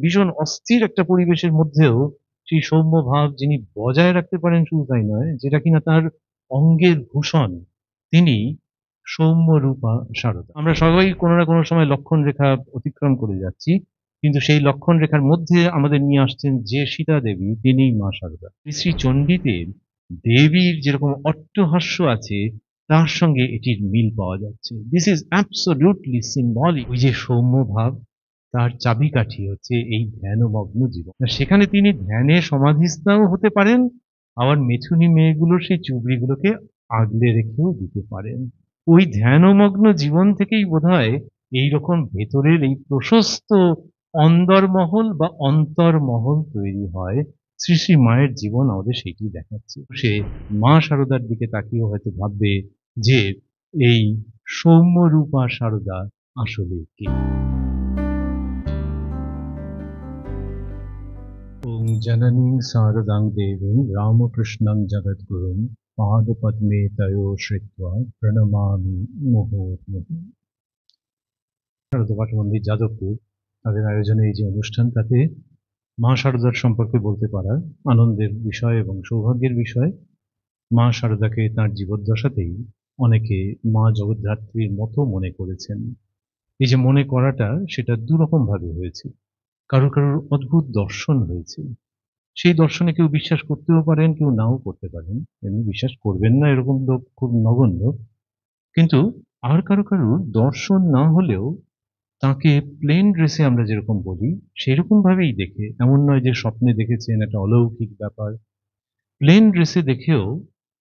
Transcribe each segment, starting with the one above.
ভীষণ অস্থির একটা পরিবেশের মধ্যেও সেই সৌম্য ভাব যিনি বজায় রাখতে পারেন শুধু তাই নয়, যেটা কিনা তার অঙ্গের ভূষণ, তিনি সৌম্যরূপা শারদা। আমরা সবাই কোনো না কোনো সময় লক্ষণ রেখা অতিক্রম করে যাচ্ছি, কিন্তু সেই লক্ষণ রেখার মধ্যে আমাদের নিয়ে আসছেন যে সীতা দেবী, তিনিই মা শারদা। শ্রী শ্রী চণ্ডীতে দেবীর যেরকম অট্টহাস্য আছে, তার সঙ্গে এটির মিল পাওয়া যাচ্ছে। This is absolutely symbolic. ওই যে সৌম্য ভাব, তার চাবিকাঠি হচ্ছে এই ধ্যানমগ্ন জীবন। সেখানে তিনি ধ্যানে সমাধিস্থাও হতে পারেন, আবার মেছুনি মেয়েগুলোর সেই চুবড়িগুলোকে আগলে রেখেও দিতে পারেন। ওই ধ্যানমগ্ন জীবন থেকেই বোধহয় এইরকম ভেতরের এই প্রশস্ত অন্দরমহল বা অন্তর্মহল তৈরি হয়। শ্রী শ্রী মায়ের জীবন আমাদের সেটি দেখাচ্ছে। সে মা শারদার দিকে তাকিয়ে হয়তো ভাববে যে এই সৌম্যরূপা শারদা আসলে কে। ওং জননীং শারদাং দেবীং রামকৃষ্ণং জগদ্গুরুং পাদপদ্মে তয়োঃ শ্রিত্বা প্রণমামি মুহুর্মুহুঃ। শারদা পাঠ মন্দির যাদবপুর তাদের আয়োজনে এই যে অনুষ্ঠান, তাতে মা শারদার সম্পর্কে বলতে পারা আনন্দের বিষয় এবং সৌভাগ্যের বিষয়। মা শারদাকে তাঁর জীবদ্দশাতেই অনেকে মা জগদ্ধাত্রীর মতো মনে করেছেন। এই যে মনে করাটা, সেটা দুরকম ভাবে হয়েছে। কারোর কারোর অদ্ভুত দর্শন হয়েছে। সেই দর্শনে কেউ বিশ্বাস করতেও পারেন, কেউ নাও করতে পারেন। এমনি বিশ্বাস করবেন না এরকম লোক খুব নগণ্য। কিন্তু আর কারো কারোর দর্শন না হলেও তাকে প্লেন ড্রেসে আমরা যেরকম বলি, সেরকম ভাবেই দেখে, এমন নয় যে স্বপ্নে দেখেছেন একটা অলৌকিক ব্যাপার। প্লেন ড্রেসে দেখেও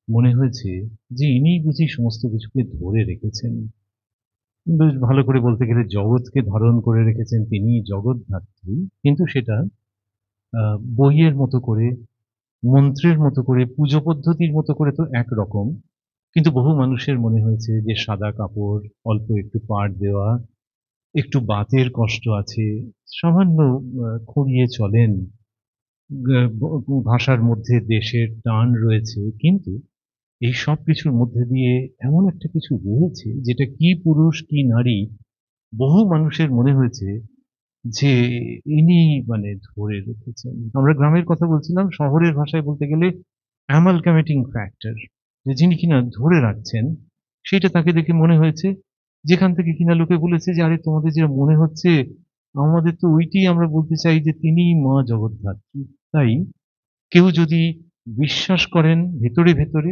মনে হয়েছে যে ইনিই বুঝি সমস্ত কিছুকে ধরে রেখেছেন। বেশ ভালো করে বলতে গেলে জগৎকে ধারণ করে রেখেছেন, তিনিই জগদ্ধাত্রী। কিন্তু সেটা বইয়ের মতো করে, মন্ত্রের মতো করে, পুজো পদ্ধতির মতো করে তো একরকম। কিন্তু বহু মানুষের মনে হয়েছে যে সাদা কাপড়, অল্প একটু পাড় দেওয়া, একটু বাতের কষ্ট আছে, সামান্য খুঁড়িয়ে চলেন, ভাষার মধ্যে দেশের টান রয়েছে, কিন্তু এই সব কিছুর মধ্যে দিয়ে এমন একটা কিছু রয়েছে যেটা কি পুরুষ কি নারী, বহু মানুষের মনে হয়েছে যে ইনি মানে ধরে রেখেছেন। আমরা গ্রামের কথা বলছিলাম, শহরের ভাষায় বলতে গেলে অ্যামালগামেটিং ফ্যাক্টর, যে যিনি কিনা ধরে রাখছেন, সেটা তাকে দেখে মনে হয়েছে। যেখান থেকে কিনা লোকে বলেছে যে আরে তোমাদের যেটা মনে হচ্ছে, আমাদের তো ওইটিই আমরা বলতে চাই যে তিনিই মা জগদ্ধাত্রী। তাই কেউ যদি বিশ্বাস করেন ভেতরে ভেতরে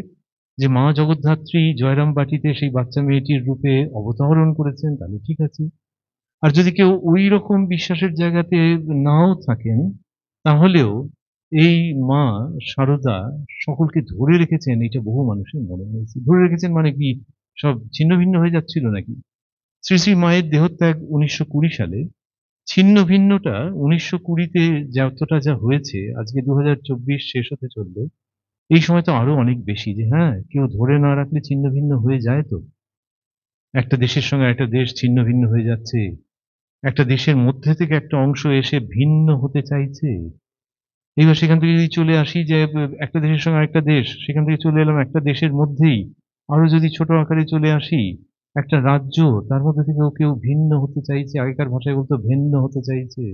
যে মা জগদ্ধাত্রী জয়রাম বাটিতে সেই বাচ্চা মেয়েটির রূপে অবতরণ করেছেন, তাহলে ঠিক আছে। আর যদি কেউ ওই রকম বিশ্বাসের জায়গাতে নাও থাকেন, তাহলেও এই মা শারদা সকলকে ধরে রেখেছেন, এটা বহু মানুষের মনে হয়েছে। ধরে রেখেছেন মানে কি, সব ছিন্ন ভিন্ন হয়ে যাচ্ছিল নাকি? শ্রী শ্রী মায়ের দেহত্যাগ 1920 সালে। ছিন্ন ভিন্নটা 1920-তে যতটা যা হয়েছে, আজকে 2024 শেষ হতে চলল, এই সময় তো আরো অনেক বেশি। যে হ্যাঁ, কেউ ধরে না রাখলে ছিন্ন ভিন্ন হয়ে যায় তো। একটা দেশের সঙ্গে একটা দেশ ছিন্ন ভিন্ন হয়ে যাচ্ছে। একটা দেশের মধ্যে থেকে একটা অংশ এসে ভিন্ন হতে চাইছে। এবার সেখান থেকে যদি চলে আসি যে একটা দেশের সঙ্গে আরেকটা দেশ, সেখান থেকে চলে এলাম একটা দেশের মধ্যেই। আরো যদি ছোট আকারে চলে আসি, একটা রাজ্য, তার মধ্যে থেকেও কেউ ভিন্ন হতে চাইছে, আগেকার ভাষায় বলতো ভিন্ন হতে চাইছে।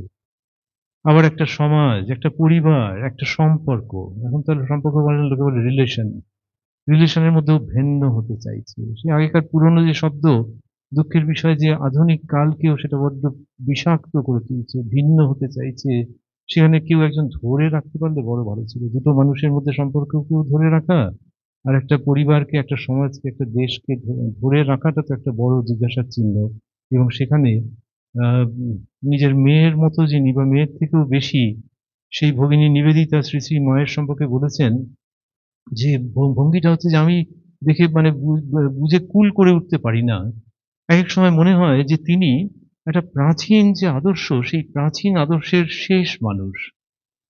আবার একটা সমাজ, একটা পরিবার, একটা সম্পর্ক, এখন তাহলে সম্পর্ক বলে না, লোকে বলে রিলেশন। রিলেশনের মধ্যেও ভিন্ন হতে চাইছে। সেই আগেকার পুরনো যে শব্দ, দুঃখের বিষয় যে আধুনিক কালকেও সেটা বড্ড বিষাক্ত করে তুলছে, ভিন্ন হতে চাইছে। সেখানে কেউ একজন ধরে রাখতে পারলে বড় ভালো ছিল। দুটো মানুষের মধ্যে সম্পর্কেও কেউ ধরে রাখা, আর একটা পরিবারকে, একটা সমাজকে, একটা দেশকে ধরে রাখাটা তো একটা বড় জিজ্ঞাসার চিহ্ন। এবং সেখানে নিজের মেয়ের মতো যিনি, বা মেয়ের থেকেও বেশি, সেই ভগিনী নিবেদিতা শ্রী শ্রী মায়ের সম্পর্কে বলেছেন যে ভঙ্গিটা হচ্ছে যে আমি দেখে মানে বুঝে কুল করে উঠতে পারি না। একেক সময় মনে হয় যে তিনি একটা প্রাচীন যে আদর্শ, সেই প্রাচীন আদর্শের শেষ মানুষ।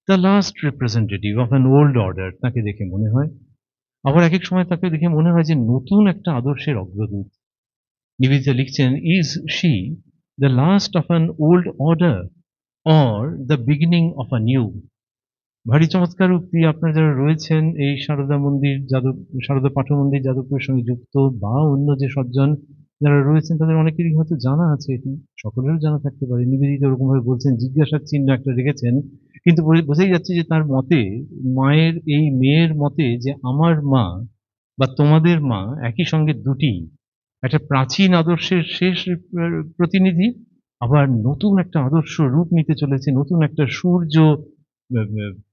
The last representative of an old order তাকে দেখে মনে হয়। আবার একেক সময় তাকে দেখে মনে হয় যে নতুন একটা আদর্শের অগ্রদূত। নিবেদিতা লিখছেন, is she the last of an old order or the beginning of a new? ভারী চমৎকার উক্তি। আপনারা যারা রয়েছেন এই সারদা মন্দির যাদব, সারদা পাঠ মন্দির যাদবপুরের সঙ্গে যুক্ত, বা অন্য যে সজ্জন যারা রয়েছেন তাদের অনেকেরই হয়তো জানা আছে এটি, সকলেরও জানা থাকতে পারে। নিবেদিতা ওরকমভাবে বলছেন, জিজ্ঞাসার চিহ্ন একটা রেখেছেন। কিন্তু বোঝাই যাচ্ছে যে তার মতে, মায়ের এই মেয়ের মতে যে আমার মা বা তোমাদের মা একই সঙ্গে দুটি, একটা প্রাচীন আদর্শের শেষ প্রতিনিধি, আবার নতুন একটা আদর্শ রূপ নিতে চলেছে, নতুন একটা সূর্য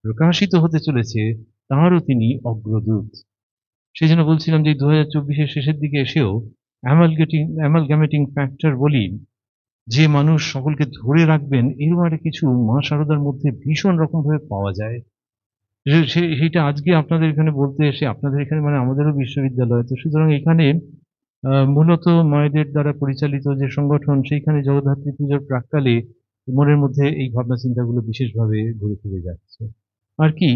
প্রকাশিত হতে চলেছে, তাঁরও তিনি অগ্রদূত। সেই জন্য বলছিলাম যে 2024-এর শেষের দিকে এসেও অ্যামালগ্যামেটিং ফ্যাক্টর বলি, যে মানুষ সকলকে ধরে রাখবেন এরকম একটা কিছু মা শারদার মধ্যে ভীষণ রকমভাবে পাওয়া যায়। সেইটা আজকে আপনাদের এখানে বলতে এসে, আপনাদের এখানে মানে আমাদেরও বিশ্ববিদ্যালয়, তো সুতরাং এখানে মূলত মায়েদের দ্বারা পরিচালিত যে সংগঠন, সেইখানে জগদ্ধাত্রী পুজোর প্রাক্কালে মনের মধ্যে এই ভাবনা চিন্তাগুলো বিশেষভাবে ঘুরে ফিরে যাচ্ছে। আর কি,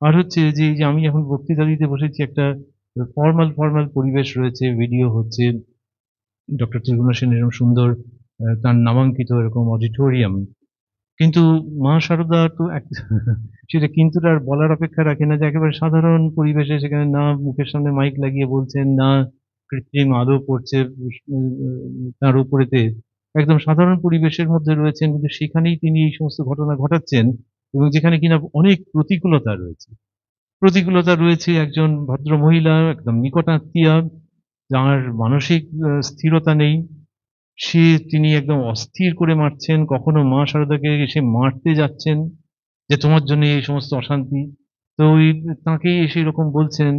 আর হচ্ছে যে এই যে আমি এখন বক্তৃতা দিতে বসেছি, একটা ফর্মাল পরিবেশ রয়েছে, ভিডিও হচ্ছে, ডক্টর ত্রিগুণা সেন এরকম সুন্দর তার নামাঙ্কিত এরকম অডিটোরিয়াম, কিন্তু মা শারদা তো সেটা কিন্তু আর বলার অপেক্ষা রাখে না, যে একেবারে সাধারণ পরিবেশে, সেখানে না মুখের সামনে মাইক লাগিয়ে বলছেন, না কৃত্রিম আলো পড়ছে তার উপরেতে, একদম সাধারণ পরিবেশের মধ্যে রয়েছেন, কিন্তু সেখানেই তিনি এই সমস্ত ঘটনা ঘটাচ্ছেন, এবং যেখানে কিনা অনেক প্রতিকূলতা রয়েছে। একজন ভদ্র মহিলা, একদম নিকটাত্মীয়া, যার মানসিক স্থিরতা নেই, তিনি একদম অস্থির করে মারছেন, কখনো মা শারদাকে এসে মারতে যাচ্ছেন যে তোমার জন্য এই সমস্ত অশান্তি। তো ওই তাঁকেই এসে এরকম বলছেন।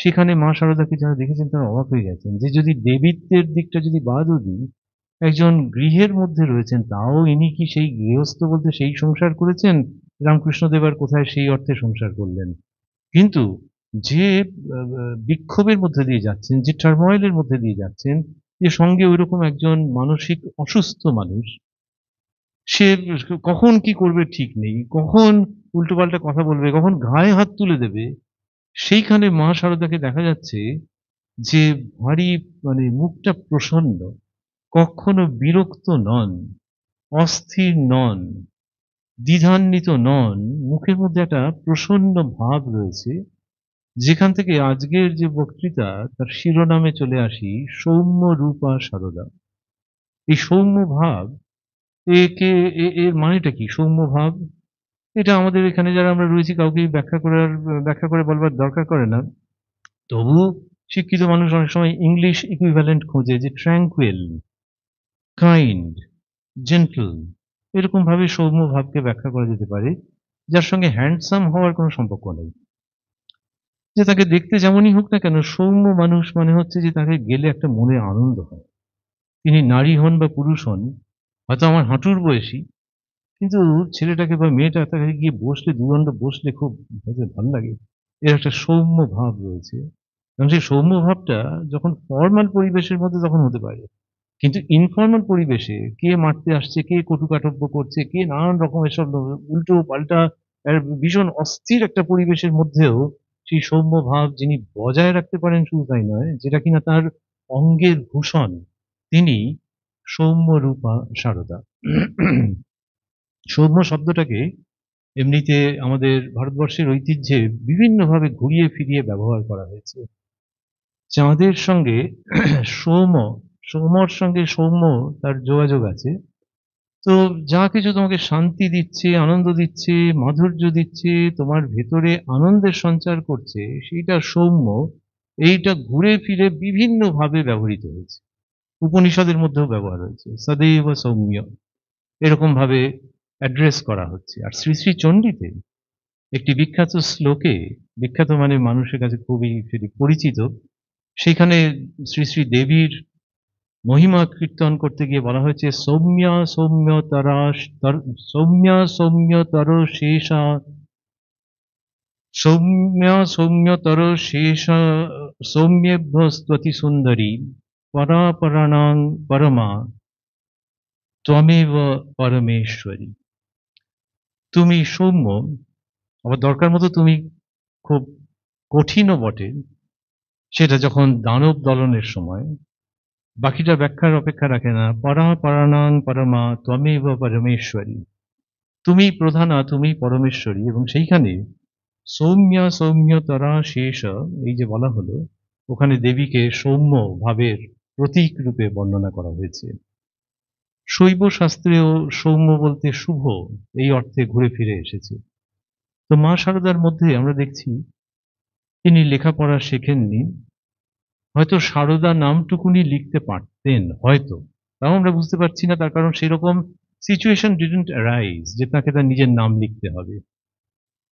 সেখানে মা শারদাকে যারা দেখেছেন তারা অবাক হয়ে গেছেন, যে যদি দেবীত্বের দিকটা যদি বাদও দিই, একজন গৃহের মধ্যে রয়েছেন, তাও ইনি কি সেই গৃহস্থ বলতে সেই সংসার করেছেন? রামকৃষ্ণদেব আর কোথায় সেই অর্থে সংসার করলেন? কিন্তু যে বিক্ষোভের মধ্যে দিয়ে যাচ্ছেন, যে টার্ময়েলের মধ্যে দিয়ে যাচ্ছেন, যে সঙ্গে ঐরকম একজন মানসিক অসুস্থ মানুষ, সে কখন কি করবে ঠিক নেই, কখন উল্টোপাল্টা কথা বলবে, কখন গায়ে হাত তুলে দেবে, সেইখানে মা শারদাকে দেখা যাচ্ছে যে ভারী, মানে মুখটা প্রসন্ন, কখনো বিরক্ত নন, অস্থির নন, দ্বিধান্বিত নন, মুখের মধ্যে একটা প্রসন্ন ভাব রয়েছে, যেখান থেকে আজকের যে বক্তৃতা তার শিরোনামে চলে আসি, সৌম্য রূপা সারদা। এই সৌম্য ভাব, একে এর মানেটা কি সৌম্য ভাব? এটা আমাদের এখানে যারা আমরা রয়েছি কাউকেই ব্যাখ্যা করে বলবার দরকার করে না। তবু শিক্ষিত মানুষ অনেক সময় ইংলিশ ইকুইভ্যালেন্ট খোঁজে, যে ট্র্যাঙ্কুয়েল, কাইন্ড, জেন্টল, এরকম ভাবে সৌম্য ভাবকে ব্যাখ্যা করা যেতে পারে, যার সঙ্গে হ্যান্ডসাম হওয়ার কোনো সম্পর্ক নেই। যে তাকে দেখতে যেমনই হোক না কেন, সৌম্য মানুষ মানে হচ্ছে যে তাকে গেলে একটা মনে আনন্দ হয়। তিনি নারী হন বা পুরুষ হন, হয়তো আমার হাঁটুর বয়সী, কিন্তু ছেলেটাকে বা মেয়েটা তাকে গিয়ে বসলে, দুদণ্ড বসলে খুব হয়তো ভালো লাগে। এর একটা সৌম্য ভাব রয়েছে, এবং সেই সৌম্য ভাবটা যখন ফর্মাল পরিবেশের মধ্যে তখন হতে পারে, কিন্তু ইনফর্মাল পরিবেশে কে মারতে আসছে, কে কটুকাটব্য করছে, কে নানান রকম এসব উল্টো পাল্টা ভীষণ অস্থির একটা পরিবেশের মধ্যেও সেই সৌম্য ভাব যিনি বজায় রাখতে পারেন, শুধু তাই নয়, যেটা কিনা তার অঙ্গের ভূষণ, তিনি সৌম্য রূপা সারদা। সৌম্য শব্দটাকে এমনিতে আমাদের ভারতবর্ষের ঐতিহ্যে বিভিন্নভাবে ঘুরিয়ে ফিরিয়ে ব্যবহার করা হয়েছে। চাঁদের সঙ্গে সৌম্য, সৌম্যর সঙ্গে সৌম্য তার যোগাযোগ আছে। তো যা কিছু তোমাকে শান্তি দিচ্ছে, আনন্দ দিচ্ছে, মাধুর্য দিচ্ছে, তোমার ভেতরে আনন্দের সঞ্চার করছে, সেইটা সৌম্য। এইটা ঘুরে ফিরে বিভিন্নভাবে ব্যবহৃত হয়েছে, উপনিষদের মধ্যেও ব্যবহার হয়েছে, সदैव সৌম্য, এরকম ভাবে অ্যাড্রেস করা হচ্ছে। আর শ্রী শ্রী চণ্ডীতে একটি বিখ্যাত শ্লোকে, বিখ্যাত মানে মানুষের কাছে খুবই সেটি পরিচিত, সেখানে শ্রী শ্রী দেবীর মহিমা কীর্তন করতে গিয়ে বলা হয়েছে, সৌম্যা সৌম্যতরা, সৌম্যা সৌম্যতর শেষা, সৌম্যা সৌম্যতর শেষ, সৌম্যেভ্যস্ত্বতি সুন্দরী, পরাপরাণাং পরমা, ত্বমেব পরমেশ্বরী। তুমি সৌম্য, আবার দরকার মতো তুমি খুব কঠিনও বটে, সেটা যখন দানব দলনের সময়। বাকিটা ব্যাখ্যার অপেক্ষা রাখে না। পরাপরাণাং পরমা ত্বমেব পরমেশ্বরী, তুমি প্রধানা, তুমি পরমেশ্বরী, এবং সেইখানে সৌম্যা সৌম্যতরা শেষ, এই যে বলা হলো, ওখানে দেবীকে সৌম্য ভাবের প্রতীক রূপে বর্ণনা করা হয়েছে। শৈব শাস্ত্রেও সৌম্য বলতে শুভ এই অর্থে ঘুরে ফিরে এসেছে। তো মা শারদার মধ্যে আমরা দেখছি তিনি লেখাপড়া শেখেননি, হয়তো সারদা নামটুকুনি লিখতে পারতেন হয়তো, তাও আমরা বুঝতে পারছি না, তার কারণ সেরকম সিচুয়েশন ডিডন্ট অ্যারাইজ যে তাকে তার নিজের নাম লিখতে হবে।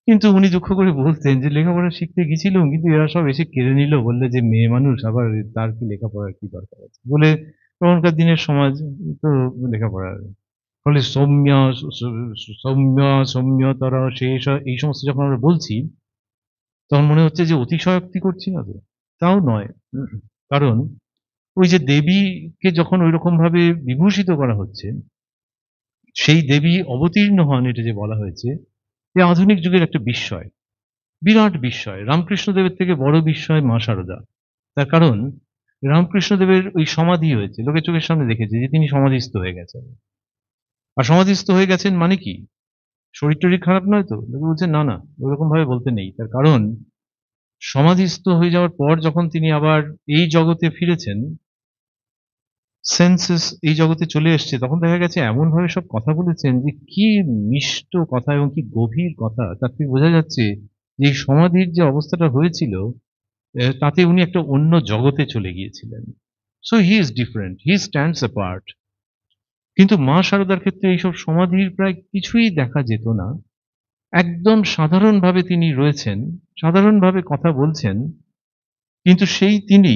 কিন্তু উনি দুঃখ করে বলতেন যে লেখাপড়া শিখতে গেছিলাম, কিন্তু এরা সব এসে কেড়ে নিল, বললে যে মেয়ে মানুষ আবার তার কি লেখাপড়ার কি দরকার আছে বলে। তখনকার দিনের সমাজ তো লেখাপড়ার ফলে সৌম্য সৌম্যতর এই সমস্ত যখন আমরা বলছি, তখন মনে হচ্ছে যে অতিশয়োক্তি করছি না তো, তাও নয়। কারণ ওই যে দেবীকে যখন ওই রকম ভাবে বিভূষিত করা হচ্ছে, সেই দেবী অবতীর্ণ হন, এটা যে বলা হয়েছে, এ আধুনিক যুগের একটা বিস্ময়, বিরাট বিস্ময়। রামকৃষ্ণদেবের থেকে বড় বিস্ময় মা শারদা। তার কারণ রামকৃষ্ণদেবের ওই সমাধি হয়েছে, লোকের চোখের সামনে দেখেছে যে তিনি সমাধিস্থ হয়ে গেছেন। আর সমাধিস্থ হয়ে গেছেন মানে কি, শরীর টরীর খারাপ নয় তো? লোকে বলছে না না, ওইরকম ভাবে বলতে নেই। তার কারণ সমাধিস্থ হয়ে যাওয়ার পর যখন তিনি আবার এই জগতে ফিরেছেন, সেন্সেস এই জগতে চলে এসছে, তখন দেখা গেছে এমন ভাবে সব কথা বলেছেন যে কি মিষ্ট কথা এবং কি গভীর কথা। তার থেকে বোঝা যাচ্ছে যে এই সমাধির যে অবস্থাটা হয়েছিল, তাতে উনি একটা অন্য জগতে চলে গিয়েছিলেন। So he is different, he stands apart. কিন্তু মা শারদার ক্ষেত্রে এইসব সমাধির প্রায় কিছুই দেখা যেত না। একদম সাধারণভাবে তিনি রয়েছেন, সাধারণভাবে কথা বলছেন, কিন্তু সেই তিনি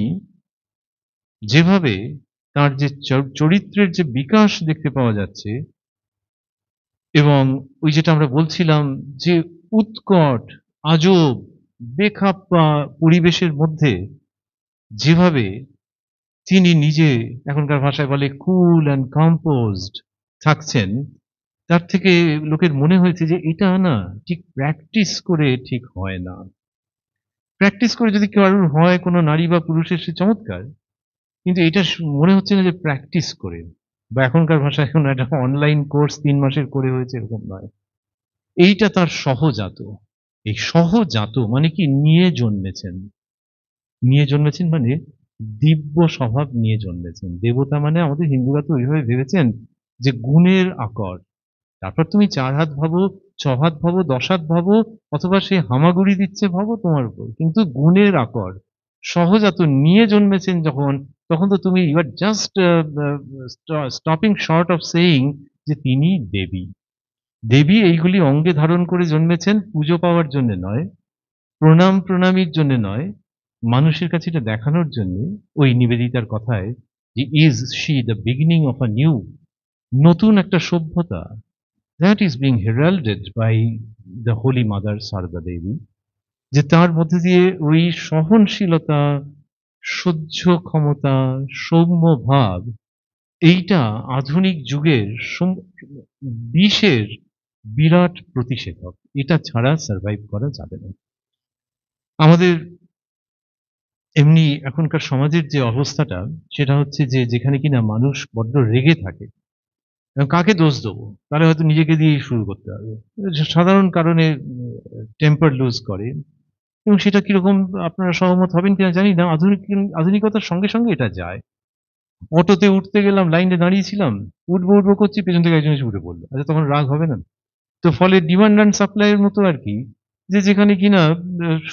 যেভাবে তার যে চরিত্রের যে বিকাশ দেখতে পাওয়া যাচ্ছে, এবং ওই যেটা আমরা বলছিলাম যে উৎকট, আজব, বেখাপ্পা পরিবেশের মধ্যে যেভাবে তিনি নিজে, এখনকার ভাষায় বলে কুল অ্যান্ড কম্পোজড থাকছেন, তার থেকে লোকের মনে হয়েছে যে এটা না ঠিক প্র্যাকটিস করে ঠিক হয় না। প্র্যাকটিস করে যদি কারোর হয় কোনো নারী বা পুরুষের, সে চমৎকার, কিন্তু এটা মনে হচ্ছে না যে প্র্যাকটিস করে, বা এখনকার ভাষায় কোনো একটা অনলাইন কোর্স ৩ মাসের করে হয়েছে, এরকম নয়। এইটা তার সহজাত। এই সহজাত মানে কি, নিয়ে জন্মেছেন। নিয়ে জন্মেছেন মানে দিব্য স্বভাব নিয়ে জন্মেছেন। দেবতা মানে আমাদের হিন্দুরা তো ওইভাবে ভেবেছেন যে গুণের আকর। তারপর তুমি ৪ হাত ভাবো, ৬ হাত ভাবো, ১০ হাত ভাবো, অথবা সে হামাগুড়ি দিচ্ছে ভাবো তোমার উপর। কিন্তু গুণের আকর সহজাত নিয়ে জন্মেছেন যখন, তখন তো তুমি you are just stopping short of saying যে তিনি দেবী। দেবী এইগুলি অঙ্গে ধারণ করে জন্মেছেন পুজো পাওয়ার জন্য নয়, প্রণাম প্রণামীর জন্য নয়, মানুষের কাছে এটা দেখানোর জন্য। ওই নিবেদিতার কথায় যে is she the beginning of a new, নতুন একটা সভ্যতা, that is being heralded by the holy mother Sarada Devi, যে তার মধ্যে দিয়ে ওই সহনশীলতা, সহ্য ক্ষমতা, সৌম্য ভাব, এইটা আধুনিক যুগের বিষের বিরাট প্রতিষেধক। এটা ছাড়া সার্ভাইভ করা যাবে না। আমাদের এমনি এখনকার সমাজের যে অবস্থাটা, সেটা হচ্ছে যে যেখানে কিনা মানুষ বড্ড রেগে থাকে, এবং কাকে দোষ দেবো, তাহলে হয়তো নিজেকে দিয়েই শুরু করতে হবে। সাধারণ কারণে টেম্পার লুজ করে, এবং সেটা কিরকম আপনারা সহমত হবেন কিনা জানি না, আধুনিকতার সঙ্গে সঙ্গে এটা যায়। অটোতে উঠতে গেলাম, লাইনে দাঁড়িয়েছিলাম, উঠবো উঠবো করছি, পেছন থেকে একজন এসে উঠে পড়লো, আচ্ছা তখন রাগ হবে না? তো ফলে ডিমান্ড অ্যান্ড সাপ্লাই এর মতো আর কি, যে যেখানে কিনা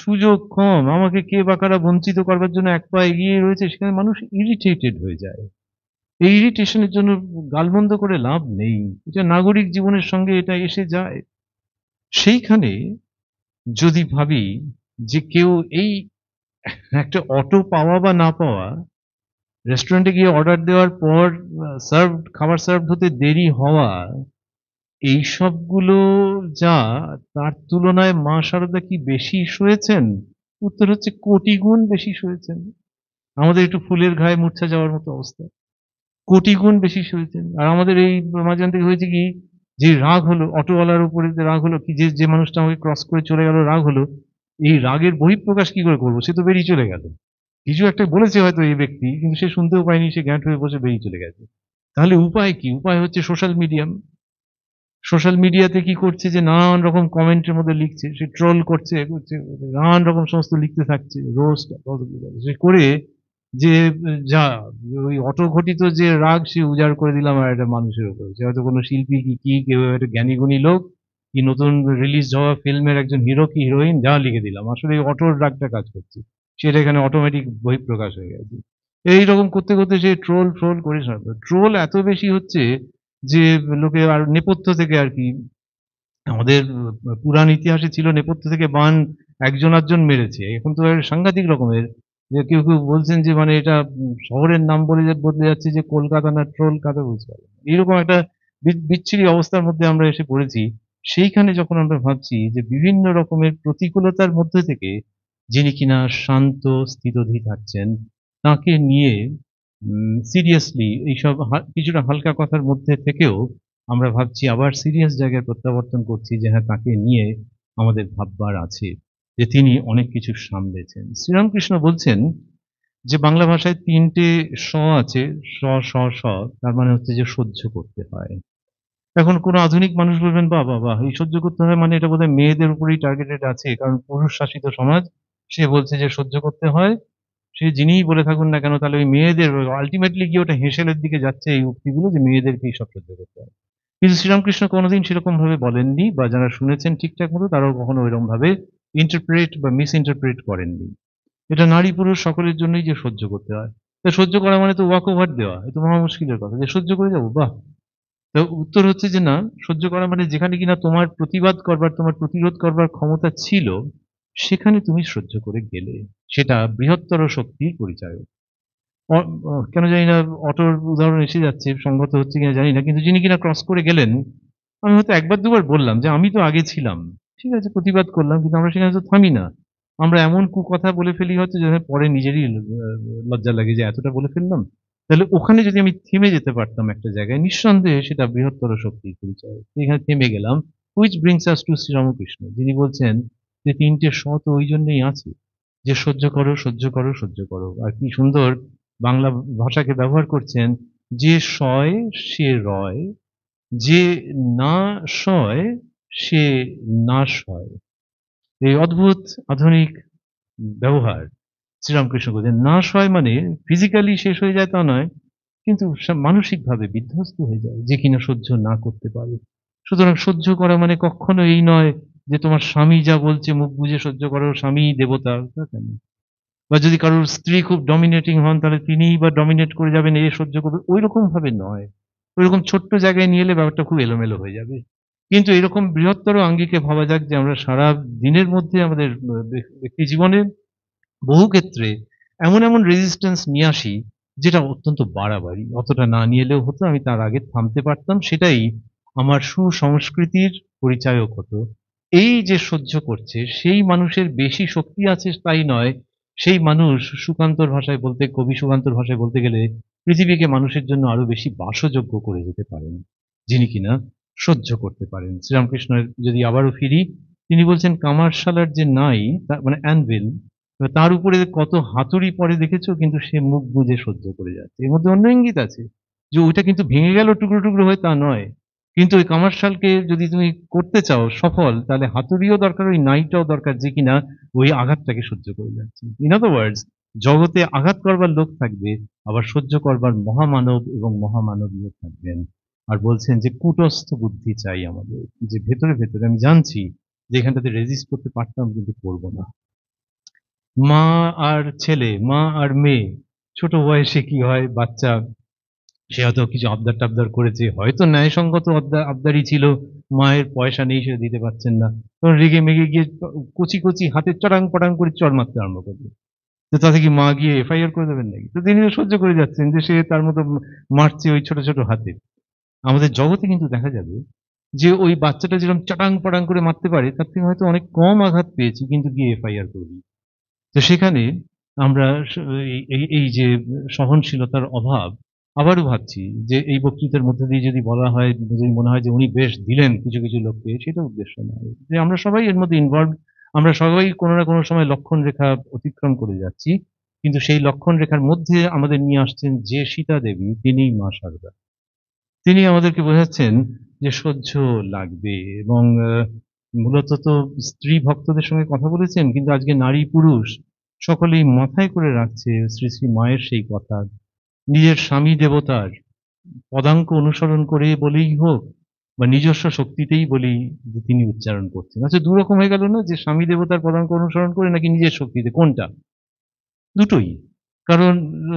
সুযোগ কম, আমাকে কে বা কারা বঞ্চিত করবার জন্য এক পা এগিয়ে রয়েছে, সেখানে মানুষ ইরিটেটেড হয়ে যায়। এই ইরিটেশনের জন্য গালমন্দ করে লাভ নেই, এটা নাগরিক জীবনের সঙ্গে এটা এসে যায়। সেইখানে যদি ভাবি যে কেউ এই একটা অটো পাওয়া বা না পাওয়া, রেস্টুরেন্টে গিয়ে অর্ডার দেওয়ার পর খাবার সার্ভ হতে দেরি হওয়া, এই সবগুলো যা, তার তুলনায় মা শারদা কি বেশি সয়েছেন? উত্তর হচ্ছে কোটি গুণ বেশি সয়েছেন। আমাদের একটু ফুলের ঘায়ে মূর্ছা যাওয়ার মতো অবস্থা, কোটি গুণ বেশি সয়েছেন। আর আমাদের এই মাঝখান থেকে হয়েছে কি, যে রাগ হলো অটোওয়ালার উপরে, যে রাগ হলো কি, যে যে মানুষটা আমাকে ক্রস করে চলে গেল, রাগ হলো, এই রাগের বহিঃপ্রকাশ কি করে করবো? সে তো বেরিয়ে চলে গেল। কিছু একটা বলেছে হয়তো এই ব্যক্তি, কিন্তু সে শুনতেও পায়নি, সে জ্ঞান হয়ে বসে বেরিয়ে চলে গেছে। তাহলে উপায় কি? উপায় হচ্ছে সোশ্যাল মিডিয়াম। সোশ্যাল মিডিয়াতে কি করছে, যে নানান রকম কমেন্টের মধ্যে লিখছে, সে ট্রোল করছে, নানান রকম সমস্ত লিখতে থাকছে, রোস্ট সে করে যে যা ওই অটোঘটিত যে রাগ সে উজাড় করে দিলাম আর একটা মানুষের উপরে, সে হয়তো কোনো শিল্পী কি কেউ একটা জ্ঞানী গুণী লোক, কি নতুন রিলিজ হওয়া ফিল্মের একজন হিরো কি হিরোইন, যা লিখে দিলাম, আসলে এই অটোর রাগটা কাজ করছে, সেটা এখানে অটোমেটিক বহিঃপ্রকাশ হয়ে গেছে। এইরকম করতে করতে সে ট্রোল ট্রোল করে, ট্রোল এত বেশি হচ্ছে যে লোকে আর নেপথ্য থেকে আর কি, আমাদের পুরাণ ইতিহাসে ছিল নেপথ্য থেকে বান একজন আধজন মেরেছে, এখন তো এর সাংঘাতিক রকমের, যে কেউ কেউ বলছেন যে মানে এটা শহরের নাম বলে যে বদলে যাচ্ছে যে কলকাতা না ট্রোল কাতা, বুঝতে পারলাম না। এইরকম একটা বিচ্ছিরি অবস্থার মধ্যে আমরা এসে পড়েছি। সেইখানে যখন আমরা ভাবছি যে বিভিন্ন রকমের প্রতিকূলতার মধ্যে থেকে যিনি কিনা শান্ত স্থিতধীর থাকছেন, তাকে নিয়ে সিরিয়াসলি এইসব কিছুটা হালকা কথার মধ্যে থেকেও আমরা ভাবছি আবার সিরিয়াস জায়গায় প্রত্যাবর্তন করছি যে হ্যাঁ, তাকে নিয়ে আমাদের ভাববার আছে, যে তিনি অনেক কিছু সামলেছেন। শ্রীরামকৃষ্ণ বলছেন যে বাংলা ভাষায় ৩টে স আছে, স, স, স, তার মানে হচ্ছে যে সহ্য করতে হয়। এখন কোন আধুনিক মানুষ বলবেন, বাহ! বাহ! বাহ! এই সহ্য করতে হয় মানে এটা বোধহয় মেয়েদের উপরেই টার্গেটেড আছে। কারণ পুরুষ শাসিত সমাজ। সে বলছে যে সহ্য করতে হয়। সে যিনিই বলে থাকুন না কেন, তাহলে ওই মেয়েদের আল্টিমেটলি গিয়ে ওটা হেঁসেলের দিকে যাচ্ছে এই উক্তিগুলো, যে মেয়েদেরকেই সব সহ্য করতে হয়। কিন্তু শ্রীরামকৃষ্ণ কোনোদিন সেরকম ভাবে বলেননি, বা যারা শুনেছেন ঠিকঠাক মতো তারাও কখনো ওইরকম ভাবে ইন্টারপ্রেট বা মিস ইন্টারপ্রেট করেননি। এটা নারী পুরুষ সকলের জন্যই যে সহ্য করতে হয়। তা সহ্য করা মানে তো ওয়াক ওভার দেওয়া। এ তো মহা মুশকিলের কথা। যে সহ্য করে যাবো, বাহ! তো উত্তর হচ্ছে যে না, সহ্য করা মানে যেখানে কিনা তোমার প্রতিবাদ করবার, তোমার প্রতিরোধ করবার ক্ষমতা ছিল, সেখানে তুমি সহ্য করে গেলে। সেটা বৃহত্তর শক্তির পরিচায়ক। অ অ কেন জানি না অটোর উদাহরণ এসে যাচ্ছে, সংগত হচ্ছে কিনা জানি না। কিন্তু যিনি কিনা ক্রস করে গেলেন, আমি হয়তো একবার দুবার বললাম যে আমি তো আগে ছিলাম। ঠিক আছে, প্রতিবাদ করলাম, কিন্তু আমরা সেখানে তো থামি না। আমরা এমন কুকথা বলে ফেলি হয়তো, যেটা পরে নিজেরই লজ্জা লাগে যে এতটা বলে ফেললাম। তাহলে ওখানে যদি আমি থেমে যেতে পারতাম একটা জায়গায়, নিঃসন্দেহে সেটা বৃহত্তর শক্তির পরিচয়। এখানে থেমে গেলাম। which brings us to Sri Ramakrishna, যিনি বলছেন যে ৩টে স তো ওই জন্যই আছে, যে সহ্য করো, সহ্য করো, সহ্য করো। আর কি সুন্দর বাংলা ভাষাকে ব্যবহার করছেন, যে সয় সে রয়, যে না সয় সে নাশ হয়। এই অদ্ভুত আধুনিক ব্যবহার শ্রীরামকৃষ্ণ বলছেন। নাশ হয় মানে ফিজিক্যালি শেষ হয়ে যায় তা নয়, কিন্তু মানসিকভাবে বিধ্বস্ত হয়ে যায় যে কিনা সহ্য না করতে পারে। সুতরাং সহ্য করা মানে কখনো এই নয় যে তোমার স্বামী যা বলছে মুখ বুজে সহ্য করো, স্বামীই দেবতা, তা কেন? বা যদি কারোর স্ত্রী খুব ডমিনেটিং হন, তাহলে তিনিই বা ডমিনেট করে যাবেন, এ সহ্য করবে, ঐরকম ভাবে নয়। ঐরকম ছোট্ট জায়গায় নিয়ে এলে ব্যাপারটা খুব এলোমেলো হয়ে যাবে। কিন্তু এরকম বৃহত্তর আঙ্গিকে ভাবা যাক যে আমরা সারা দিনের মধ্যে আমাদের ব্যক্তি জীবনে বহু ক্ষেত্রে এমন এমন রেজিস্ট্যান্স নিয়ে আসি, যেটা অত্যন্ত বাড়াবাড়ি। অতটা না নিয়ে এলেও হতো, আমি তার আগে থামতে পারতাম। সেটাই আমার সুসংস্কৃতির পরিচায়ক হতো। এই যে সহ্য করছে, সেই মানুষের বেশি শক্তি আছে তাই নয়, সেই মানুষ সুকান্তর ভাষায় বলতে, কবি সুকান্তর ভাষায় বলতে গেলে পৃথিবীকে মানুষের জন্য আরো বেশি বাসযোগ্য করে যেতে পারেন, যিনি কিনা সহ্য করতে পারেন। শ্রীরামকৃষ্ণের যদি আবারও ফিরি, তিনি বলছেন কামারশালার যে নাই, মানে অ্যানভিল, তার উপরে কত হাতুড়ি পড়ে দেখেছো, কিন্তু সে মুখ বুজে সহ্য করে যাচ্ছে। এর মধ্যে অন্য ইঙ্গিত আছে যে ওইটা কিন্তু ভেঙে গেল টুকরো টুকরো হয়ে, তা নয়। কিন্তু ওই কামারশালকে যদি তুমি করতে চাও সফল, তাহলে হাতুড়িও দরকার, ওই নাইটাও দরকার, যে কিনা ওই আঘাতটাকে সহ্য করে যাচ্ছে। ইন আদার ওয়ার্ডস, জগতে আঘাত করবার লোক থাকবে, আবার সহ্য করবার মহামানব এবং মহামানবীয় থাকবেন। আর বলছেন যে কূটস্থ বুদ্ধি চাই আমাদের, যে ভেতরে ভেতরে আমি জানছি যে এখানটাতে রেজিস্ট করতে পারতাম কিন্তু করবো না। মা আর ছেলে, মা আর মেয়ে, ছোট বয়সে কি হয়, বাচ্চা সে হয়তো কিছু আবদার-টাবদার করেছে। হয়তো ন্যায়সঙ্গত আবদারই ছিল। মায়ের পয়সা নেই, সেটা দিতে পারছেন না। তখন রেগে মেগে গিয়ে কচি কচি হাতে চটাং-পটাং করে চড় মারতে আরম্ভ করল। তো তাতে কি মা গিয়ে এফআইআর করে দেবেন নাকি? তো তিনি তো সহ্য করে যাচ্ছেন যে সে তার মতো মারছে ওই ছোট ছোট হাতে। আমাদের জগতে কিন্তু দেখা যাবে যে ওই বাচ্চাটা যেরকম চটাং-পটাং করে মারতে পারে, তার থেকে হয়তো অনেক কম আঘাত পেয়েছি, কিন্তু গিয়ে এফআইআর করে দিই। তো সেখানে আমরা এই যে সহনশীলতার অভাব, আবারও ভাবছি যে এই বক্তৃতার মধ্যে দিয়ে যদি বলা হয়, যদি মনে হয় যে উনি বেশ দিলেন কিছু কিছু লোককে, সেটা উদ্দেশ্য নয়। যে আমরা সবাই এর মধ্যে ইনভলভড, আমরা সবাই কোনো না কোনো সময় লক্ষণ রেখা অতিক্রম করে যাচ্ছি। কিন্তু সেই লক্ষণ রেখার মধ্যে আমাদের নিয়ে আসছেন যে সীতা দেবী, তিনিই মা শারদা। তিনি আমাদেরকে বোঝাচ্ছেন যে সহ্য লাগবে, এবং মূলত তো স্ত্রী ভক্তদের সঙ্গে কথা বলেছেন, কিন্তু আজকে নারী পুরুষ সকলেই মাথায় করে রাখছে শ্রী শ্রী মায়ের সেই কথা, নিজের স্বামী দেবতার পদাঙ্ক অনুসরণ করে বলেই হোক বা নিজস্ব শক্তিতেই বলেই যে তিনি উচ্চারণ করছেন। আচ্ছা, দুরকম হয়ে গেল না, যে স্বামী দেবতার পদাঙ্ক অনুসরণ করে নাকি নিজের শক্তিতে, কোনটা? দুটোই। কারণ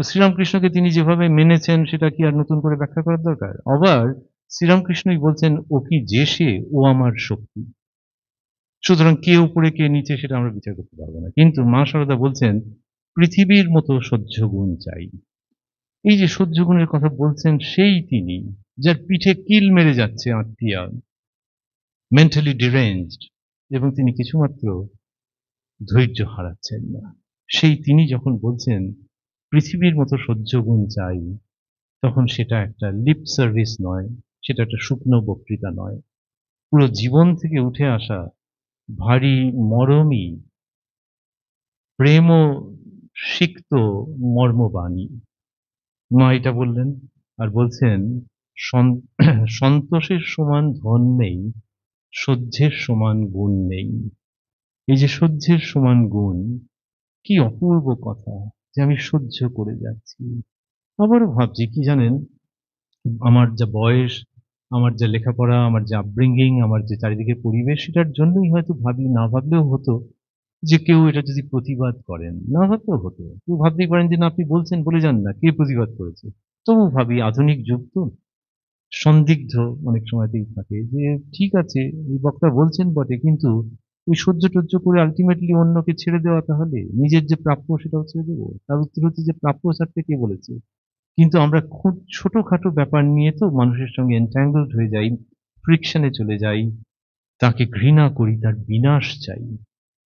শ্রীরামকৃষ্ণকে তিনি যেভাবে মেনেছেন সেটা কি আর নতুন করে ব্যাখ্যা করার দরকার? আবার শ্রীরামকৃষ্ণই বলছেন, ও কি যে সে, ও আমার শক্তি। সুতরাং কে উপরে কে নিচে সেটা আমরা বিচার করতে পারবো না। কিন্তু মা শারদা বলছেন, পৃথিবীর মতো সহ্য গুণ চাই। এই যে সহ্য গুণের কথা বলছেন, সেই তিনি যার পিঠে কিল মেরে যাচ্ছে আত্মীয়া, মেন্টালি ডিরেঞ্জড, এবং তিনি কিছুমাত্র ধৈর্য হারাচ্ছেন না। সেই তিনি যখন বলছেন পৃথিবীর মতো সহ্য গুণ চাই, তখন সেটা একটা লিপ সার্ভিস নয়, সেটা একটা শুকনো বক্তৃতা নয়, পুরো জীবন থেকে উঠে আসা ভারী মরমী প্রেম ও সিক্ত মর্মবাণী। মা এটা বললেন, আর বলছেন, সন্তোষের সমান ধন নেই, সহ্যের সমান গুণ নেই। এই যে সহ্যের সমান গুণ, কি অপূর্ব কথা, যে আমি সহ্য করে যাচ্ছি। আবারও ভাবছি কি জানেন, আমার যা বয়স, আমার যা লেখাপড়া, আমার যে আপব্রিঙ্গিং, আমার যে চারিদিকের পরিবেশ, সেটার জন্যই হয়তো ভাবি, না ভাবলেও হতো যে কেউ এটা যদি প্রতিবাদ করেন, না ভাবলেও হতো। কেউ ভাবতেই পারেন যে না, আপনি বলছেন বলে যান না, কে প্রতিবাদ করেছে। তবু ভাবি, আধুনিক যুগ তো, সন্দিগ্ধ অনেক সময়তেই থাকে যে ঠিক আছে, এই বক্তা বলছেন বটে, কিন্তু ওই সহ্য টহ্য করে আলটিমেটলি অন্যকে ছেড়ে দেওয়া, তাহলে নিজের যে প্রাপ্য সেটাও ছেড়ে দেবো? তার উত্তর হচ্ছে যে প্রাপ্য ছাড়তে কে বলেছে? কিন্তু আমরা খুব ছোটখাটো ব্যাপার নিয়ে তো মানুষের সঙ্গে এনট্যাঙ্গলড হয়ে যাই, ফ্রিকশনে চলে যাই, তাকে ঘৃণা করি, তার বিনাশ চাই।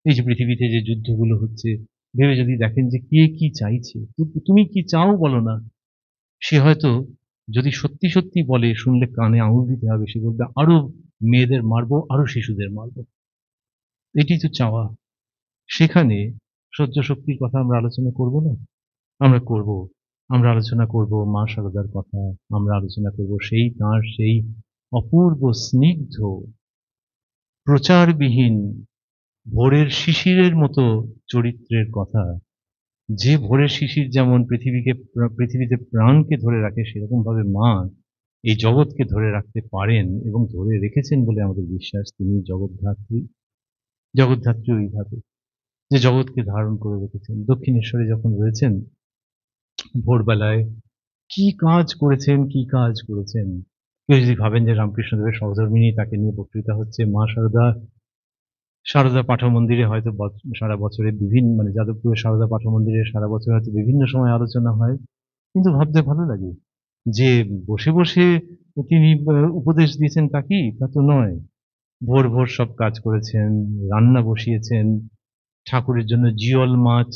এই যে পৃথিবীতে যে যুদ্ধগুলো হচ্ছে, ভেবে যদি দেখেন যে কে কি চাইছে, তুমি কি চাও বলো না, সে হয়তো যদি সত্যি সত্যি বলে, শুনলে কানে আঙুল দিতে হবে, সে বলবে আরো মেয়েদের মারবো, আরো শিশুদের মারবো। এটি তো চাওয়া। সেখানে সহ্য শক্তির কথা আমরা আলোচনা করব না? আমরা করব। আমরা আলোচনা করব মা শারদার কথা, আমরা আলোচনা করব সেই তাঁর সেই অপূর্ব স্নিগ্ধ প্রচারবিহীন ভোরের শিশিরের মতো চরিত্রের কথা, যে ভোরের শিশির যেমন পৃথিবীতে প্রাণকে ধরে রাখে, সেরকম ভাবে মা এই জগৎকে ধরে রাখতে পারেন এবং ধরে রেখেছেন বলে আমাদের বিশ্বাস। তিনি জগদ্ধাত্রী, জগদ্ধাত্রী ওইভাবে যে জগৎকে ধারণ করে রেখেছেন। দক্ষিণেশ্বরে যখন রয়েছেন, ভোরবেলায় কি কাজ করেছেন, কি কাজ করেছেন। কেউ যদি ভাবেন যে রামকৃষ্ণদেবের সহধর্মিণী, তাকে নিয়ে বক্তৃতা হচ্ছে, মা শারদা, সারদা পাঠ মন্দিরে হয়তো সারা বছরে বিভিন্ন, মানে যাদবপুরের সারদা পাঠ মন্দিরে সারা বছর হয়তো বিভিন্ন সময় আলোচনা হয়। কিন্তু ভাবতে ভালো লাগে যে বসে বসে তিনি উপদেশ দিয়েছেন, তা কি? তা তো নয়। ভোর ভোর সব কাজ করেছেন, রান্না বসিয়েছেন, ঠাকুরের জন্য জিওল মাছ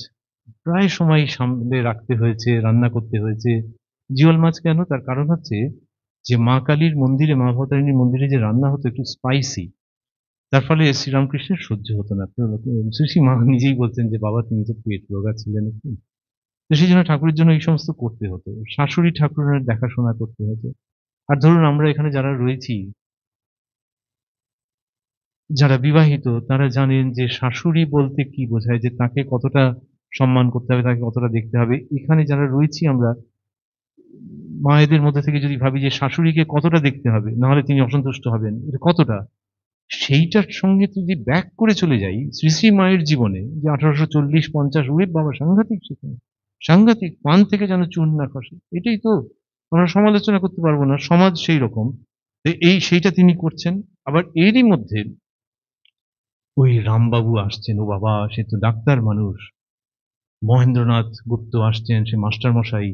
প্রায় সময় সামলে রাখতে হয়েছে, রান্না করতে হয়েছে। জিওল মাছ কেন? তার কারণ হচ্ছে যে মা কালীর মন্দিরে, মা ভবতারিণীর মন্দিরে যে রান্না হতো একটু স্পাইসি, তার ফলে শ্রীরামকৃষ্ণের সহ্য হতো না। শ্রী শ্রী মা নিজেই বলছেন যে বাবা, তিনি তো পেট রোগা ছিলেন একটু, তো সেই জন্য ঠাকুরের জন্য এই সমস্ত করতে হতো, শাশুড়ি ঠাকুরের দেখাশোনা করতে হতো। আর ধরুন আমরা এখানে যারা রয়েছি, যারা বিবাহিত, তারা জানেন যে শাশুড়ি বলতে কি বোঝায়, যে তাকে কতটা সম্মান করতে হবে, তাকে কতটা দেখতে হবে। এখানে যারা রয়েছি আমরা, মায়েদের মধ্যে থেকে যদি ভাবি যে শাশুড়িকে কতটা দেখতে হবে, নাহলে তিনি অসন্তুষ্ট হবেন, এটা কতটা, সেইটার সঙ্গে যদি ব্যাক করে চলে যাই শ্রী শ্রী মায়ের জীবনে, যে 1840-50, ওরে বাবা, সাংঘাতিক সেখানে, সাংঘাতিক, পান থেকে যেন চুন না খসে। এটাই তো, আমরা সমালোচনা করতে পারবো না, সমাজ সেই রকম। এই সেইটা তিনি করছেন। আবার এরই মধ্যে ওই রামবাবু আসছেন, ও বাবা, সে তো ডাক্তার মানুষ, মহেন্দ্রনাথ গুপ্ত আসছেন, সে মাস্টার মশাই,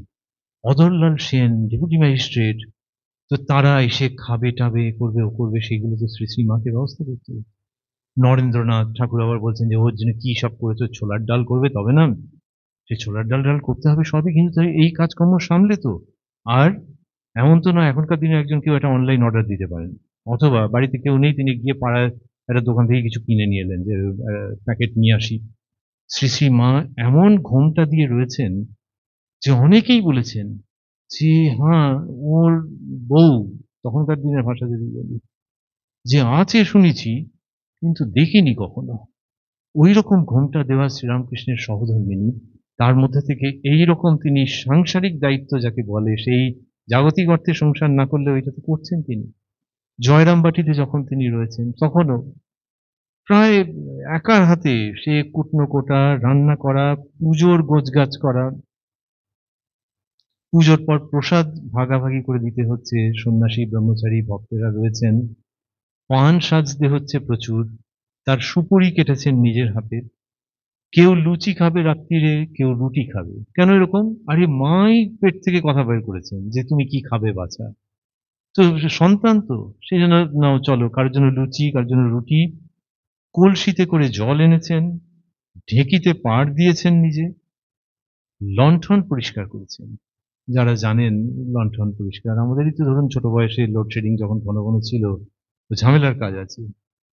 অধরলাল সেন ডেপুটি ম্যাজিস্ট্রেট, তো তারা এসে খাবে টাবে, করবে ও করবে, সেগুলো তো শ্রী শ্রী মাকে ব্যবস্থা করতে হবে। নরেন্দ্রনাথ ঠাকুর আবার বলছেন যে ওর জন্য কি সব করেছো, ছোলার ডাল করবে তবে না, সে ছোলার ডাল ডাল করতে হবে সবই, কিন্তু তাই এই কাজকর্ম সামলে তো। আর এমন তো নয় এখনকার দিনে একজন কেউ একটা অনলাইন অর্ডার দিতে পারেন, অথবা বাড়িতে কেউ নেই, তিনি গিয়ে পাড়ায় একটা দোকান থেকে কিছু কিনে নিয়ে এলেন, যে প্যাকেট নিয়ে আসি। শ্রী শ্রী মা এমন ঘোমটা দিয়ে রয়েছেন যে অনেকেই বলেছেন যে হ্যাঁ, ওর বউ, তখনকার দিনের ভাষা যদি বলি, যে আছে শুনেছি কিন্তু দেখিনি কখনো। ওই রকম ঘোমটা দেওয়া শ্রীরামকৃষ্ণের সহধর্মিণী, তার মধ্যে থেকে এই রকম তিনি সাংসারিক দায়িত্ব যাকে বলে, সেই জাগতিক অর্থে সংসার না করলেও এটা তো করছেন তিনি। জয়রামবাটিতে যখন তিনি রয়েছেন তখনও প্রায় একার হাতে সে কুটনো কোটা, রান্না করা, পুজোর গোছগাছ করা, পুজোর পর প্রসাদ ভাগাভাগি করে দিতে হচ্ছে। সন্ন্যাসী ব্রহ্মচারী ভক্তেরা রয়েছেন, পান সাজতে হচ্ছে প্রচুর, তার সুপুরি কেটেছেন নিজের হাতে। কেউ লুচি খাবে রাত্রিরে, কেউ রুটি খাবে। কেন এরকম? আরে মাই পেট থেকে কথা বের করেছেন যে তুমি কি খাবে বাছা। তো সন্তান তো সেই জন্য নাও চলো, কারোর জন্য লুচি, কারোর জন্য রুটি। কলসিতে করে জল এনেছেন, ঢেঁকিতে পাড় দিয়েছেন নিজে, লণ্ঠন পরিষ্কার করেছেন। যারা জানেন লণ্ঠন পরিষ্কার, আমাদেরই তো ধরুন ছোট বয়সে লোডশেডিং যখন ঘন ঘন ছিল, তো ঝামেলার কাজ আছে।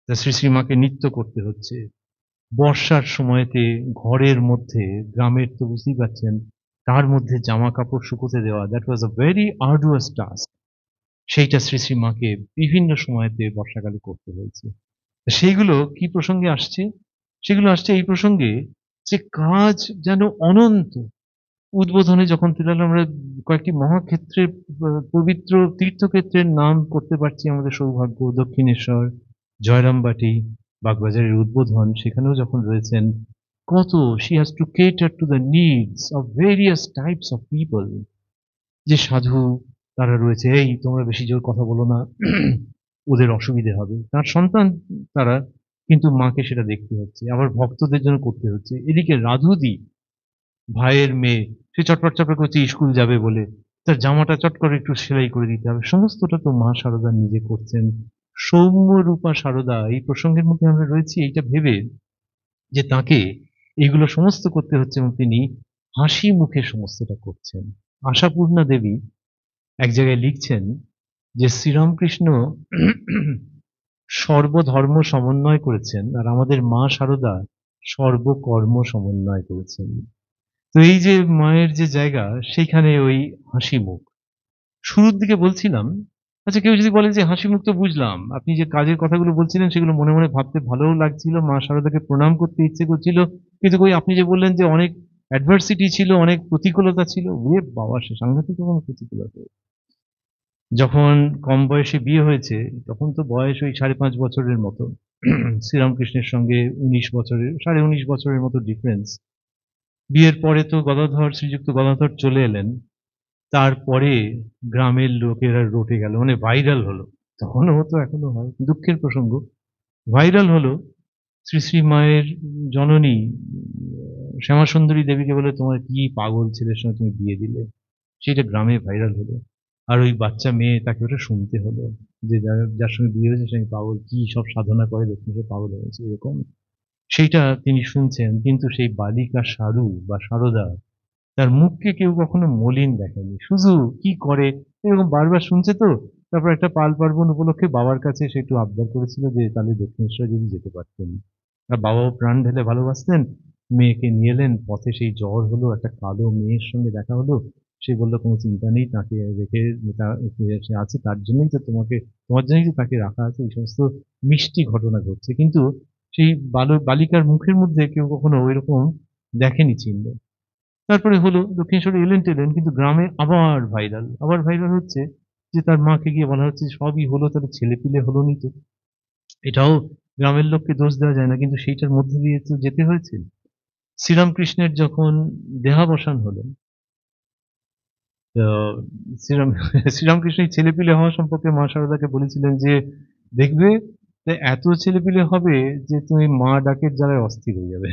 তা শ্রী শ্রীমাকে নিত্য করতে হচ্ছে। বর্ষার সময়তে ঘরের মধ্যে, গ্রামের তো বুঝতেই পারছেন, তার মধ্যে জামা কাপড় শুকোতে দেওয়া, that was a very arduous task. সেইটা শ্রী শ্রীমাকে বিভিন্ন সময়তে বর্ষাকালে করতে হয়েছে। সেইগুলো কি প্রসঙ্গে আসছে? সেগুলো আসছে এই প্রসঙ্গে যে কাজ যেন অনন্ত। উদ্বোধনে যখন তুলাল, আমরা কয়েকটি মহাক্ষেত্রের পবিত্র তীর্থক্ষেত্রের নাম করতে পারছি, আমাদের সৌভাগ্য। দক্ষিণেশ্বর, জয়রামবাটি, বাগবাজারের উদ্বোধন, সেখানেও যখন রয়েছেন, কত she has to cater to the needs of various types of people। যে সাধু তারা রয়েছে, এই তোমরা বেশি জোর কথা বলো না, ওদের অসুবিধে হবে, তার সন্তান তারা, কিন্তু মাকে সেটা দেখতে হচ্ছে, আবার ভক্তদের জন্য করতে হচ্ছে। এদিকে রাধুদি, ভাইয়ের মেয়ে, সে চটপট চটপট করছে স্কুল যাবে বলে, তার জামাটা চট করে একটু সেলাই করে দিতে হবে, সমস্তটা তো মা সারদা নিজে করছেন। সৌম্য রূপা সারদা এই প্রসঙ্গের মধ্যে আমরা রয়েছি এইটা ভেবে যে তাকে এগুলো সমস্ত করতে হচ্ছে, এবং তিনি হাসি মুখে সমস্তটা করছেন। আশাপূর্ণা দেবী এক জায়গায় লিখছেন যে শ্রীরামকৃষ্ণ সর্বধর্ম সমন্বয় করেছেন, আর আমাদের মা সারদা সর্বকর্ম সমন্বয় করেছেন। তো এই যে মায়ের যে জায়গা, সেইখানে ওই হাসি মুখ। শুরুর দিকে বলছিলাম, আচ্ছা কেউ যদি বলে যে হাসি মুখ তো বুঝলাম, আপনি যে কাজের কথাগুলো বলছিলেন সেগুলো মনে মনে ভাবতে ভালোও লাগছিল, মা শারদাকে প্রণাম করতে ইচ্ছে করছিল, কিন্তু ওই আপনি যে বললেন যে অনেক অ্যাডভার্সিটি ছিল, অনেক প্রতিকূলতা ছিল, ওরে বাবা সে সাংঘাতিক রকম প্রতিকূলতা। যখন কম বয়সে বিয়ে হয়েছে, তখন তো বয়স ওই 5.5 বছরের মতো, শ্রীরামকৃষ্ণের সঙ্গে 19 বছরের, 19.5 বছরের মতো ডিফারেন্স। বিয়ের পরে তো গদাধর, শ্রীযুক্ত গদাধর চলে এলেন, তারপরে গ্রামের লোকেরা রটে গেল, মানে ভাইরাল হলো। তখনও হতো, এখনো হয়, দুঃখের প্রসঙ্গ। ভাইরাল হলো শ্রী শ্রী মায়ের জননী শ্যামাসুন্দরী দেবীকে বলে, তোমার কি পাগল ছেলের সঙ্গে তুমি বিয়ে দিলে, সেটা গ্রামে ভাইরাল হলো। আর ওই বাচ্চা মেয়ে, তাকে ওটা শুনতে হলো যে যার সঙ্গে বিয়ে হয়েছে সে পাগল, কি সব সাধনা করে দক্ষিণেশ্বর পাগল হয়েছে এরকম। সেইটা তিনি শুনছেন, কিন্তু সেই বালিকা সারু বা সারদা, তার মুখকে কেউ কখনো মলিন দেখেনি। শুধু কি করে এরকম বারবার শুনছে তো, তারপর একটা পাল পার্বণ উপলক্ষে বাবার কাছে সে একটু আবদার করেছিল যে তাহলে দক্ষিণেশ্বরে যদি যেতে পারতেন। আর বাবাও প্রাণ ঢেলে ভালোবাসতেন। মেয়েকে নিয়ে এলেন, পথে সেই জ্বর হলো, একটা কালো মেয়ের সঙ্গে দেখা হলো। সে বললো কোনো চিন্তা নেই, তাকে রেখে সে আছে, তার জন্যই তো তোমাকে, তোমার জন্যই তো তাকে রাখা আছে। এই সমস্ত মিষ্টি ঘটনা ঘটছে, কিন্তু সেই বালিকার মুখের মধ্যে কেউ কখনো ওই রকম দেখেনি, চিনল। তারপরে হলো দক্ষিণেশ্বরে এলেন টেলেন, কিন্তু গ্রামে আবার ভাইরাল, আবার ভাইরাল হচ্ছে যে তার মাকে গিয়ে বলা হচ্ছে সবই হলো, তাহলে ছেলে পিলে হলো নি তো। এটাও গ্রামের লোককে দোষ দেওয়া যায় না, কিন্তু সেইটার মধ্যে দিয়ে তো যেতে হয়েছে। শ্রীরামকৃষ্ণের যখন দেহাবসান হলো, তো শ্রীরাম শ্রীরামকৃষ্ণ এই ছেলেপিলে হওয়া সম্পর্কে মা শারদাকে বলেছিলেন যে দেখবে, যে এত ছেলেপিলে হবে যে তুমি মা ডাকের জ্বালায় অস্থির হয়ে যাবে।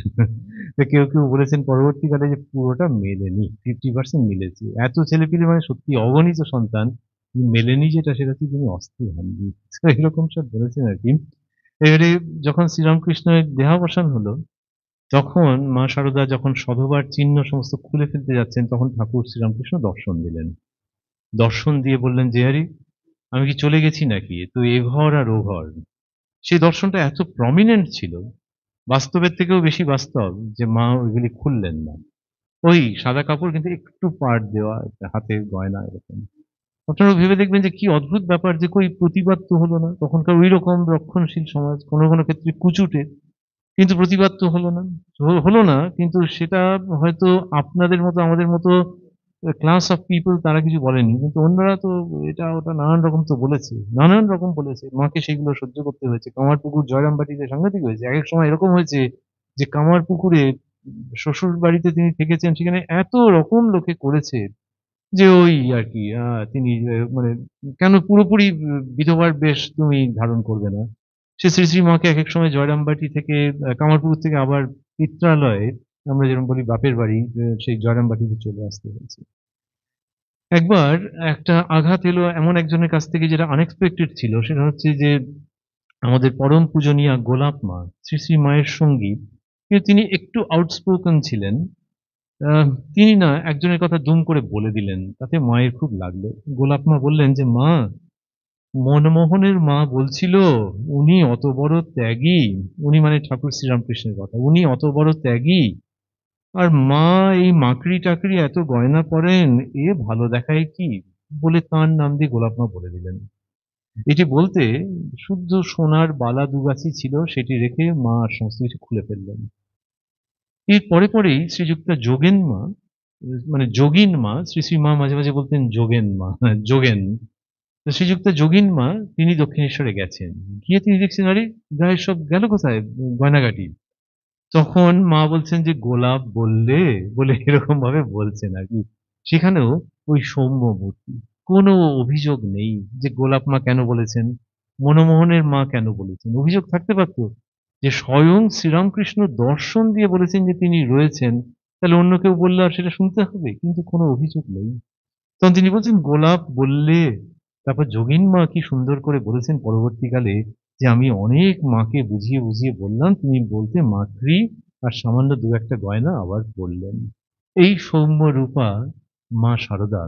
তো কেউ কেউ বলেছেন পরবর্তীকালে যে পুরোটা মেলেনি, 50% মিলেছে। এত ছেলেপিলে মানে সত্যি অগণিত সন্তান, মেলেনি যেটা, সেটা কি তুমি অস্থির হননি। তো এরকম সব বলেছেন আর কি। এবারে যখন শ্রীরামকৃষ্ণের দেহাবসান হলো, তখন মা শারদা যখন সধবার চিহ্ন সমস্ত খুলে ফেলতে যাচ্ছেন, তখন ঠাকুর শ্রীরামকৃষ্ণ দর্শন দিলেন। দর্শন দিয়ে বললেন, যে আরে আমি কি চলে গেছি নাকি, তো এ ঘর আর ও ঘর। সেই দর্শনটা এত প্রমিনেন্ট ছিল, বাস্তবের থেকেও বেশি বাস্তব, যে মা ওইগুলি খুললেন না। ওই সাদা কাপড় কিন্তু একটু পাড় দেওয়া, হাতে গয়না এরকম। আপনারা ভেবে দেখবেন যে কি অদ্ভুত ব্যাপার, যে কই প্রতিবাদ তো হলো না। তখনকার ওই রকম রক্ষণশীল সমাজ, কোনো কোনো ক্ষেত্রে কুচুটে, কিন্তু প্রতিবাদ তো হলো না, কিন্তু সেটা হয়তো আপনাদের মতো আমাদের মতো ক্লাস অফ পিপল তারা কিছু বলেনি। কিন্তু অন্যরা তো এটা ওটা নানান রকম তো বলেছে। নানান রকম বলেছে। মাকে সেগুলো সহ্য করতে হয়েছে। কামারপুকুর জয়রামবাটিতে সাংঘাতিক হয়েছে। একেক সময় এরকম হয়েছে যে কামারপুকুরে শ্বশুরবাড়িতে তিনি থেকেছেন, সেখানে এত রকম লোকে করেছে যে ওই আরকি তিনি মানে কেন পুরোপুরি বিধবার বেশ তুমি ধারণ করবে না? সে শ্রী মাকে একেক সময় জয়রামবাটি থেকে কামারপুকুর থেকে আবার পিত্রালয়ে, আমরা যেরকম বলি বাপের বাড়ি, সেই জয়রামবাটিতে চলে আসতে হয়েছে। একবার একটা আঘাত এলো এমন একজনের কাছ থেকে যেটা আনএক্সপেক্টেড ছিল। সেটা হচ্ছে যে আমাদের পরম পূজনীয়া গোলাপ মা, শ্রী মায়ের সঙ্গী। কিন্তু তিনি একটু আউটস্পোকেন ছিলেন। আ তিনি না একজনের কথা দুম করে বলে দিলেন। তাতে মায়ের খুব লাগলো। গোলাপ মা বললেন যে, "মা, মনমোহনের মা বলছিল উনি অত বড় ত্যাগী।" উনি মানে ঠাকুর শ্রীরামকৃষ্ণের কথা। "উনি অত বড় ত্যাগী, আর মা এই মাকড়ি-টাকড়ি এত গয়না পরেন, এ ভালো দেখায় কি?" বলে তাঁর নাম দিয়ে গোলাপ মা বলে দিলেন। এটি বলতে শুদ্ধ সোনার বালা দুগাছি ছিল, সেটি রেখে মা সমস্ত কিছু খুলে ফেললেন। এর পরেই শ্রীযুক্তা যোগেন মা, মানে যোগিন মা, শ্রী মা মাঝে বলতেন যোগেন মা, হ্যাঁ, যোগেন। তো শ্রীযুক্তা যোগিন মা তিনি দক্ষিণেশ্বরে গেছেন। গিয়ে তিনি দেখছেন, আরে গায়ের সব গেল কোথায় গয়নাগাটি? তখন মা বলছেন যে, "গোলাপ বললে" বলে এরকমভাবে বলছেন আরকি। সেখানেও ওই সৌম্যমূর্তি। কোনো অভিযোগ নেই যে গোলাপ মা কেন বলেছেন, মনমোহনের মা কেন বলেছেন। অভিযোগ থাকতে পারত যে স্বয়ং শ্রীরামকৃষ্ণ দর্শন দিয়ে বলেছেন যে তিনি রয়েছেন। তাহলে অন্য কেউ বললে আর সেটা শুনতে হবে? কিন্তু কোনো অভিযোগ নেই। তখন তিনি বলছেন, "গোলাপ বললে।" তারপর যোগীন মা কি সুন্দর করে বলেছেন পরবর্তীকালে যে, "আমি অনেক মাকে বুঝিয়ে বললাম, তিনি বলতে মাকড়ি আর সামান্য ২-১ টা গয়না আবার পরলেন।" এই সৌম্য রূপা মা শারদা,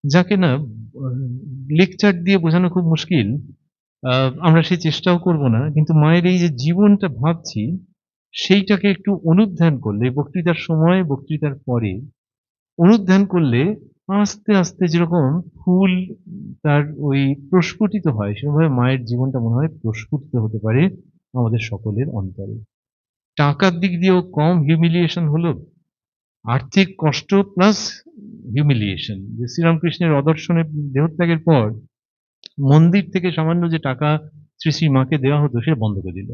যাকে না আ লেকচার দিয়ে বোঝানো খুব মুশকিল। আ আমরা সেই চেষ্টাও করব না। কিন্তু মায়ের এই যে জীবনটা ভাবছি, সেইটাকে একটু অনুধ্যান করলে বক্তৃতার সময়, বক্তৃতার পরে অনুধ্যান করলে আস্তে যেরকম ফুল তার ওই প্রস্ফুটিত হয়, সেভাবে মায়ের জীবনটা মনে হয় প্রস্ফুটিত হতে পারে আমাদের সকলের অন্তরে। টাকার দিক দিয়েও কম হিউমিলিয়েশন হলো, আর্থিক কষ্ট প্লাস হিউমিলিয়েশন। যে শ্রীরামকৃষ্ণের অদর্শনে দেহত্যাগের পর মন্দির থেকে সামান্য যে টাকা শ্রী মাকে দেওয়া হতো সেটা বন্ধ করে দিল।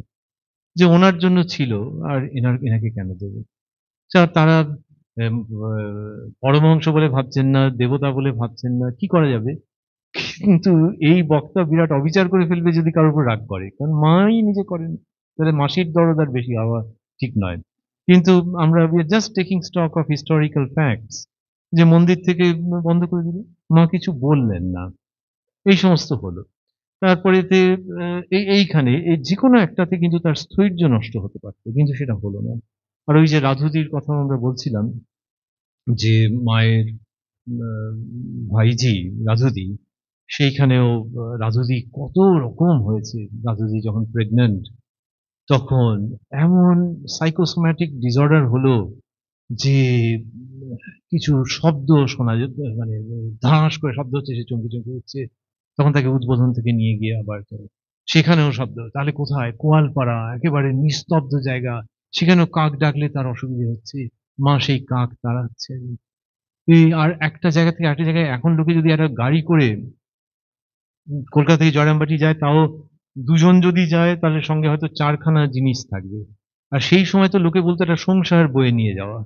যে ওনার জন্য ছিল, আর এনাকে কেন দেব? তারা এম আ পরমহংস বলে ভাবছেন না, দেবতা বলে ভাবছেন না। কি করা যাবে? কিন্তু এই বক্তা বিরাট অবিচার করে ফেলবে যদি কারোর উপর রাগ করে। কারণ মাই নিজে করেন। তাহলে মাসির দরদ আর বেশি হওয়া ঠিক নয়। কিন্তু আমরা we are just taking stock of historical facts, যে মন্দির থেকে বন্ধ করে দিল। মা কিছু বললেন না। এই সমস্ত হলো। তারপরেতে আ এইখানে যেকোনো একটাতে কিন্তু তার স্থৈর্য নষ্ট হতে পারত। কিন্তু সেটা হলো না। আর ওই যে রাধুদির কথাও আমরা বলছিলাম যে মায়ের আ ভাইঝি রাধুদি, সেইখানেও রাধুদি কত রকম হয়েছে। রাধুদি যখন প্রেগন্যান্ট তখন এমন সাইকোসোম্যাটিক ডিসঅর্ডার হলো যে কিছু শব্দ শোনা যেত, মানে ধাস করে শব্দ হচ্ছে, সে চমকে উঠছে। তখন তাকে উদ্বোধন থেকে নিয়ে গিয়ে আবার সেখানেও শব্দ। তাহলে কোথায়? কোয়ালপাড়া, একেবারে নিস্তব্ধ জায়গা। সেখানেও কাক ডাকলে তার অসুবিধে হচ্ছে। মা সেই কাক তাড়াচ্ছেন। আর একটা জায়গা থেকে আরেকটা জায়গায় এখন লোকে যদি একটা গাড়ি করে কলকাতা থেকে জয়রামবাটি যায়, তাও দুজন যদি যায় তাহলে সঙ্গে হয়তো ৪ খানা জিনিস থাকবে। আর সেই সময় তো লোকে বলত একটা সংসার বয়ে নিয়ে যাওয়া।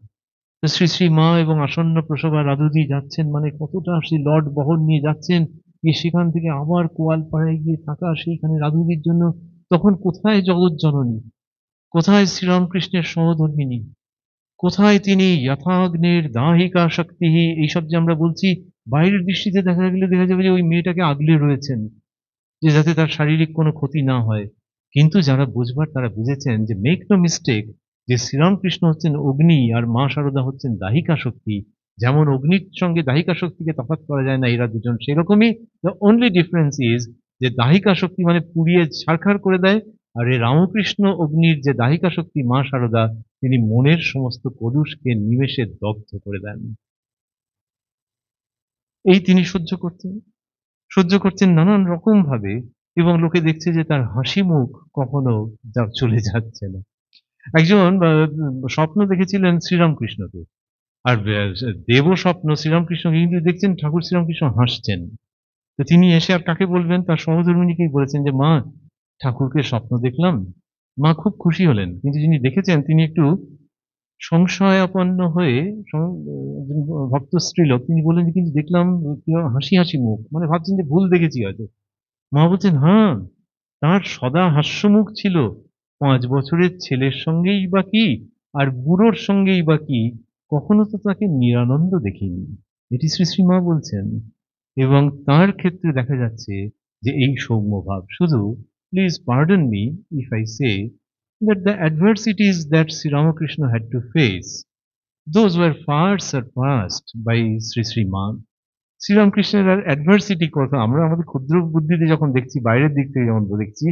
তো শ্রী মা এবং আসন্ন প্রসবা রাধুদি যাচ্ছেন, মানে কতটা সেই লড বহর নিয়ে যাচ্ছেন। গিয়ে সেখান থেকে আবার কোয়ালপাড়ায় গিয়ে থাকা, সেইখানে রাধুদির জন্য তখন কোথায় জগৎজননী? কোথায় শ্রীরামকৃষ্ণের সহধর্মিণী? কোথায় তিনি যথাগ্নের দাহিকা শক্তিঃ, এইসব যে আমরা বলছি, বাইরের দৃষ্টিতে দেখা যাবে যে ওই মেয়েটাকে আগলে রয়েছেন, যে যাতে তার শারীরিক কোনো ক্ষতি না হয়। কিন্তু যারা বুঝবার তারা বুঝেছেন যে মেক নো মিস্টেক, যে শ্রীরামকৃষ্ণ হচ্ছেন অগ্নি আর মা শারদা হচ্ছেন দাহিকা শক্তি। যেমন অগ্নির সঙ্গে দাহিকা শক্তিকে তফাৎ করা যায় না, এরা দুজন সেরকমই। দ্য অনলি ডিফারেন্স ইজ যে দাহিকা শক্তি মানে পুড়িয়ে ছারখার করে দেয়, আর এই রামকৃষ্ণ অগ্নির যে দাহিকা শক্তি মা শারদা, তিনি মনের সমস্ত কলুষকে নিমেষে দগ্ধ করে দেন। এই তিনি সহ্য করছেন নানান রকমভাবে, এবং লোকে দেখছে যে তার হাসি মুখ কখনো চলে যাচ্ছে না। একজন স্বপ্ন দেখেছিলেন শ্রীরামকৃষ্ণকে। আর দেবও স্বপ্ন শ্রীরামকৃষ্ণকে, কিন্তু দেখছেন ঠাকুর শ্রীরামকৃষ্ণ হাসছেন। তো তিনি এসে আর কাকে বলবেন? তার সহধর্মিণীকেই বলেছেন যে, "মা, ঠাকুরকে স্বপ্ন দেখলাম।" মা খুব খুশি হলেন। কিন্তু যিনি দেখেছেন তিনি একটু সংশয়াপন্ন হয়ে একজন ভক্ত স্ত্রীলোক, তিনি বললেন যে, "কিন্তু দেখলাম কি হাসি, হাসি মুখ।" মানে ভাবছেন যে ভুল দেখেছি হয়তো। মা বলছেন, "হ্যাঁ, তার সদা হাস্যমুখ ছিল। ৫ বছরের ছেলের সঙ্গেই বা কি, আর বুড়োর সঙ্গেই বা কি, কখনো তো তাকে নিরানন্দ দেখিনি।" এটি শ্রী শ্রী মা বলছেন। এবং তার ক্ষেত্রে দেখা যাচ্ছে যে এই সৌম্যভাব। শুধু please pardon me if I say that the adversities that Sri Ramakrishna had to face, those were far surpassed by Sri Sri Ma. শ্রীরামকৃষ্ণের আর অ্যাডভার্সিটি কথা আমরা আমাদের ক্ষুদ্র বুদ্ধিতে যখন দেখছি, বাইরের দিক থেকে যখন দেখছি,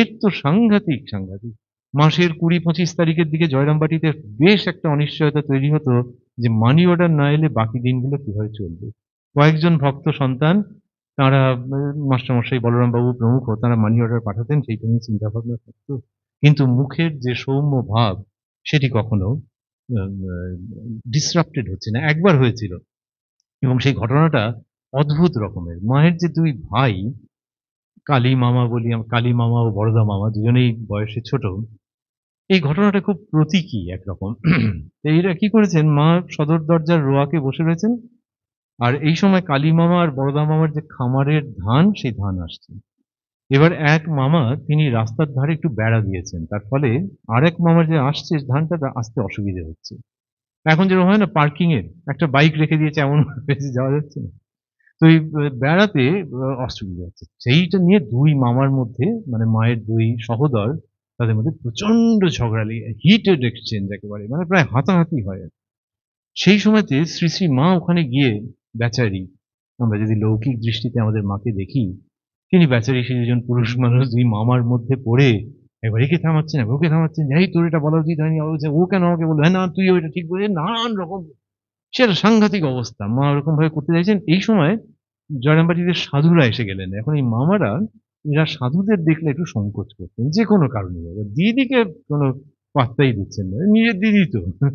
এর তো সাংঘাতিক, সাংঘাতিক। মাসের ২০-২৫ তারিখের দিকে জয়রামবাটিতে বেশ একটা অনিশ্চয়তা তৈরি হতো যে মানি অর্ডার না এলে বাকি দিনগুলো কিভাবে চলবে। কয়েকজন ভক্ত সন্তান, তারা মাস্টারমশাই বলরামবাবু প্রমুখ, তারা মানি অর্ডার পাঠাতেন, সেইটা নিয়ে চিন্তাভাবনা থাকতো। কিন্তু মুখের যে সৌম্য ভাব, সেটি কখনো ডিসরাপ্টেড হচ্ছে না। একবার হয়েছিল, এবং সেই ঘটনাটা অদ্ভুত রকমের। মায়ের যে ২ ভাই, কালী মামা বলি, কালী মামা ও বরদা মামা, দুজনেই বয়সে ছোট। এই ঘটনাটা খুব প্রতীকী একরকম। তো এরা কি করেছেন, মা সদর দরজার রোয়াকে বসে রয়েছেন, আর এই সময় কালী মামা আর বরদা মামার যে খামারের ধান, সেই ধান আসছে। এবার এক মামা তিনি রাস্তার ধারে একটু বেড়া দিয়েছেন। তার ফলে আরেক মামার যে আসছে ধানটা, আসতে অসুবিধে হচ্ছে। এখন যেরকম হয় না, পার্কিং এর একটা বাইক রেখে দিয়েছে, এমন বেশি যাওয়া যাচ্ছে না। তো এই বেড়াতে অসুবিধা হচ্ছে। সেইটা নিয়ে ২ মামার মধ্যে, মানে মায়ের ২ সহোদর, তাদের মধ্যে প্রচন্ড ঝগড়ালি, হিটেড এক্সচেঞ্জ একেবারে, মানে প্রায় হাতাহাতি হয়। সেই সময়তে শ্রী শ্রী মা ওখানে গিয়ে, বেচারি, আমরা যদি লৌকিক দৃষ্টিতে আমাদের মাকে দেখি, তিনি বেচারি, সে একজন পুরুষ মানুষ, ২ মামার মধ্যে পড়ে একবার একে থামাচ্ছেন, একবার ওকে থামাচ্ছেন, "এই তোর এটা বলা উচিত হয়নি।" আবার বলছে, "ও কেন আমাকে বলল? হ্যাঁ, না তুইও এটা ঠিক বলেছিস।" নানান রকম সে একটা সাংঘাতিক অবস্থা। মা ওরকম ভাবে করতে চাইছেন। এই সময় জয়রামবাটিতে সাধুরা এসে গেলেন। এখন এই মামারা, এরা সাধুদের দেখলে একটু সংকোচ করতেন, যেকোনো কারণে। এবার দিদিকে কোনো পাত্তাই দিচ্ছেন না। নিজের দিদি তো।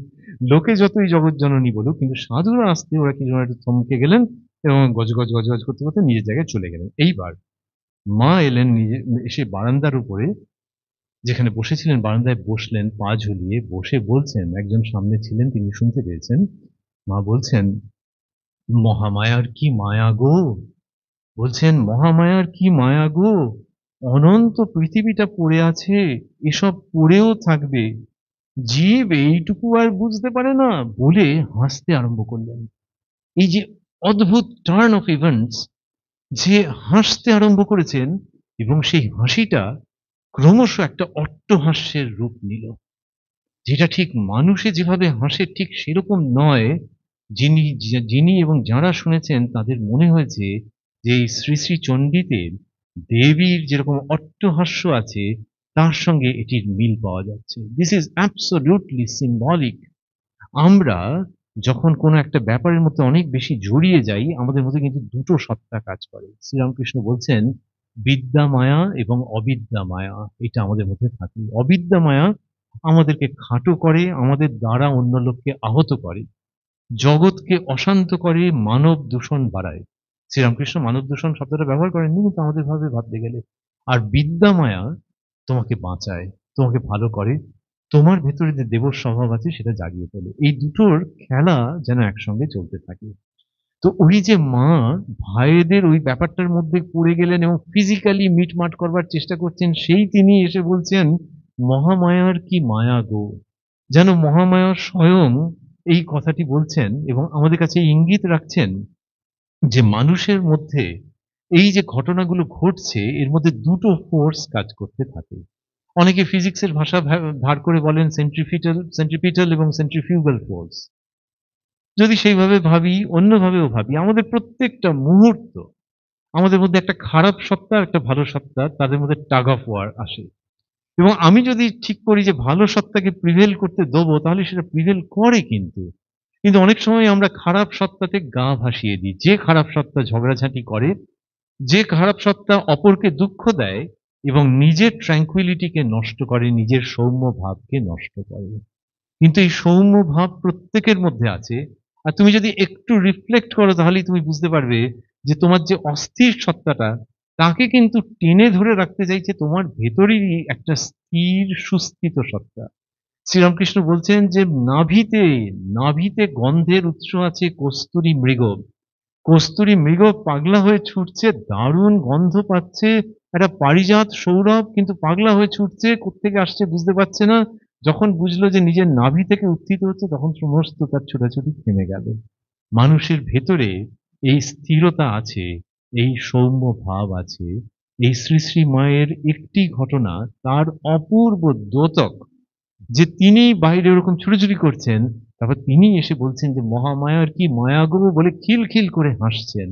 লোকে যতই জগৎজননী বলুক, কিন্তু সাধুরা আসতে ওরা কি যেন একটু থমকে গেলেন, এবং গজগজ গজগজ করতে করতে নিজের জায়গায় চলে গেলেন। এইবার মা এলেন, নিজে এসে বারান্দার উপরে যেখানে বসেছিলেন, বারান্দায় বসলেন, পা ঝুলিয়ে বসে বলছেন, একজন সামনে ছিলেন, তিনি শুনতে পেয়েছেন। মা বলছেন, "মহামায়ার কি মায়া গো!" বলছেন, "মহামায়ার কি মায়া গো! অনন্ত পৃথিবীটা পড়ে আছে, এসব পড়েও থাকবে। জীব এইটুকু আর বুঝতে পারে না!" বলে হাসতে আরম্ভ করলেন। এই যে অদ্ভুত টার্ন অফ ইভেন্টস, যে হাসতে আরম্ভ করেছেন, এবং সেই হাসিটা ক্রমশ একটা অট্টহাস্যের রূপ নিল। যেটা ঠিক মানুষে যেভাবে হাসে ঠিক সেরকম নয়। যিনি এবং যারা শুনেছেন তাদের মনে হয়েছে যে এই শ্রী শ্রী চণ্ডীতে দেবীর যেরকম অট্টহাস্য আছে, তার সঙ্গে এটির মিল পাওয়া যাচ্ছে। This is absolutely symbolic. আমরা যখন কোনো একটা ব্যাপারের মধ্যে অনেক বেশি জড়িয়ে যাই, আমাদের মধ্যে কিন্তু দুটো সত্তা কাজ করে। শ্রীরামকৃষ্ণ বলছেন, বিদ্যা মায়া এবং অবিদ্যা মায়া, এটা আমাদের মধ্যে থাকে। অবিদ্যা মায়া আমাদেরকে খাটো করে, আমাদের দ্বারা অন্য লোককে আহত করে, জগৎকে অশান্ত করে, মানব দূষণ বাড়ায়। শ্রীরামকৃষ্ণ মানব দূষণ শব্দটা ব্যবহার করেননি, কিন্তু আমাদের ভাবে ভাবতে গেলে। আর বিদ্যা মায়া তোমাকে বাঁচায়, তোমাকে ভালো করে, তোমার ভেতরে যে দেবর স্বভাব আছে সেটা জাগিয়ে তোলে। এই দুটোর খেলা যেন একসঙ্গে চলতে থাকে। তো ওই যে মা ভাইদের ওই ব্যাপারটার মধ্যে পড়ে গেলেন এবং ফিজিক্যালি মিটমাট করবার চেষ্টা করছেন, সেই তিনি এসে বলছেন, "মহামায়ার কি মায়া গো!" যেন মহামায়া স্বয়ং এই কথাটি বলছেন, এবং আমাদের কাছে ইঙ্গিত রাখছেন যে মানুষের মধ্যে এই যে ঘটনাগুলো ঘটছে, এর মধ্যে দুটো ফোর্স কাজ করতে থাকে। অনেকে ফিজিক্সের ভাষা ধার করে বলেন সেন্ট্রিপিটাল এবং সেন্ট্রিফিউগাল ফোর্স। যদি সেইভাবে ভাবি, অন্যভাবেও ভাবি, আমাদের প্রত্যেকটা মুহূর্ত, আমাদের মধ্যে একটা খারাপ সত্তা, একটা ভালো সত্তা, তাদের মধ্যে টাগ অফ ওয়ার আসে। এবং আমি যদি ঠিক করি যে ভালো সত্তাকে প্রিভেল করতে দেবো, তাহলে সেটা প্রিভেল করে কিন্তু। কিন্তু অনেক সময় আমরা খারাপ সত্তাতে গা ভাসিয়ে দিই। যে খারাপ সত্তা ঝগড়াঝাঁটি করে, যে খারাপ সত্তা অপরকে দুঃখ দেয়, এবং নিজের ট্র্যাঙ্কুইলিটিকে নষ্ট করে, নিজের সৌম্য ভাবকে নষ্ট করে। কিন্তু এই সৌম্য ভাব প্রত্যেকের মধ্যে আছে। আর তুমি যদি একটু রিফ্লেক্ট করো তাহলেই তুমি বুঝতে পারবে যে তোমার যে অস্থির সত্তাটা তাকে কিন্তু টেনে ধরে রাখতে চাইছে তোমার ভেতরেরই একটা স্থির সুস্থিত সত্তা। শ্রীরামকৃষ্ণ বলছেন যে নাভিতে নাভিতে গন্ধের উৎস আছে কস্তুরী মৃগ। কস্তুরী মৃগ পাগলা হয়ে ছুটছে, দারুণ গন্ধ পাচ্ছে, একটা পারিজাত সৌরভ, কিন্তু পাগলা হয়ে ছুটছে, কোত্থেকে আসছে বুঝতে পারছে না। যখন বুঝলো যে নিজের নাভি থেকে উত্থিত হচ্ছে তখন সমস্ত তার ছোটাছুটি থেমে গেল। মানুষের ভেতরে এই স্থিরতা আছে, এই সৌম্য ভাব আছে। এই শ্রী শ্রী মায়ের একটি ঘটনা তার অপূর্ব দ্যোতক, যে তিনি বাইরে ওরকম ছুটোছুটি করছেন, তারপর তিনি এসে বলছেন যে মহামায়ার কি মায়া গো বলে খিলখিল করে হাসছেন।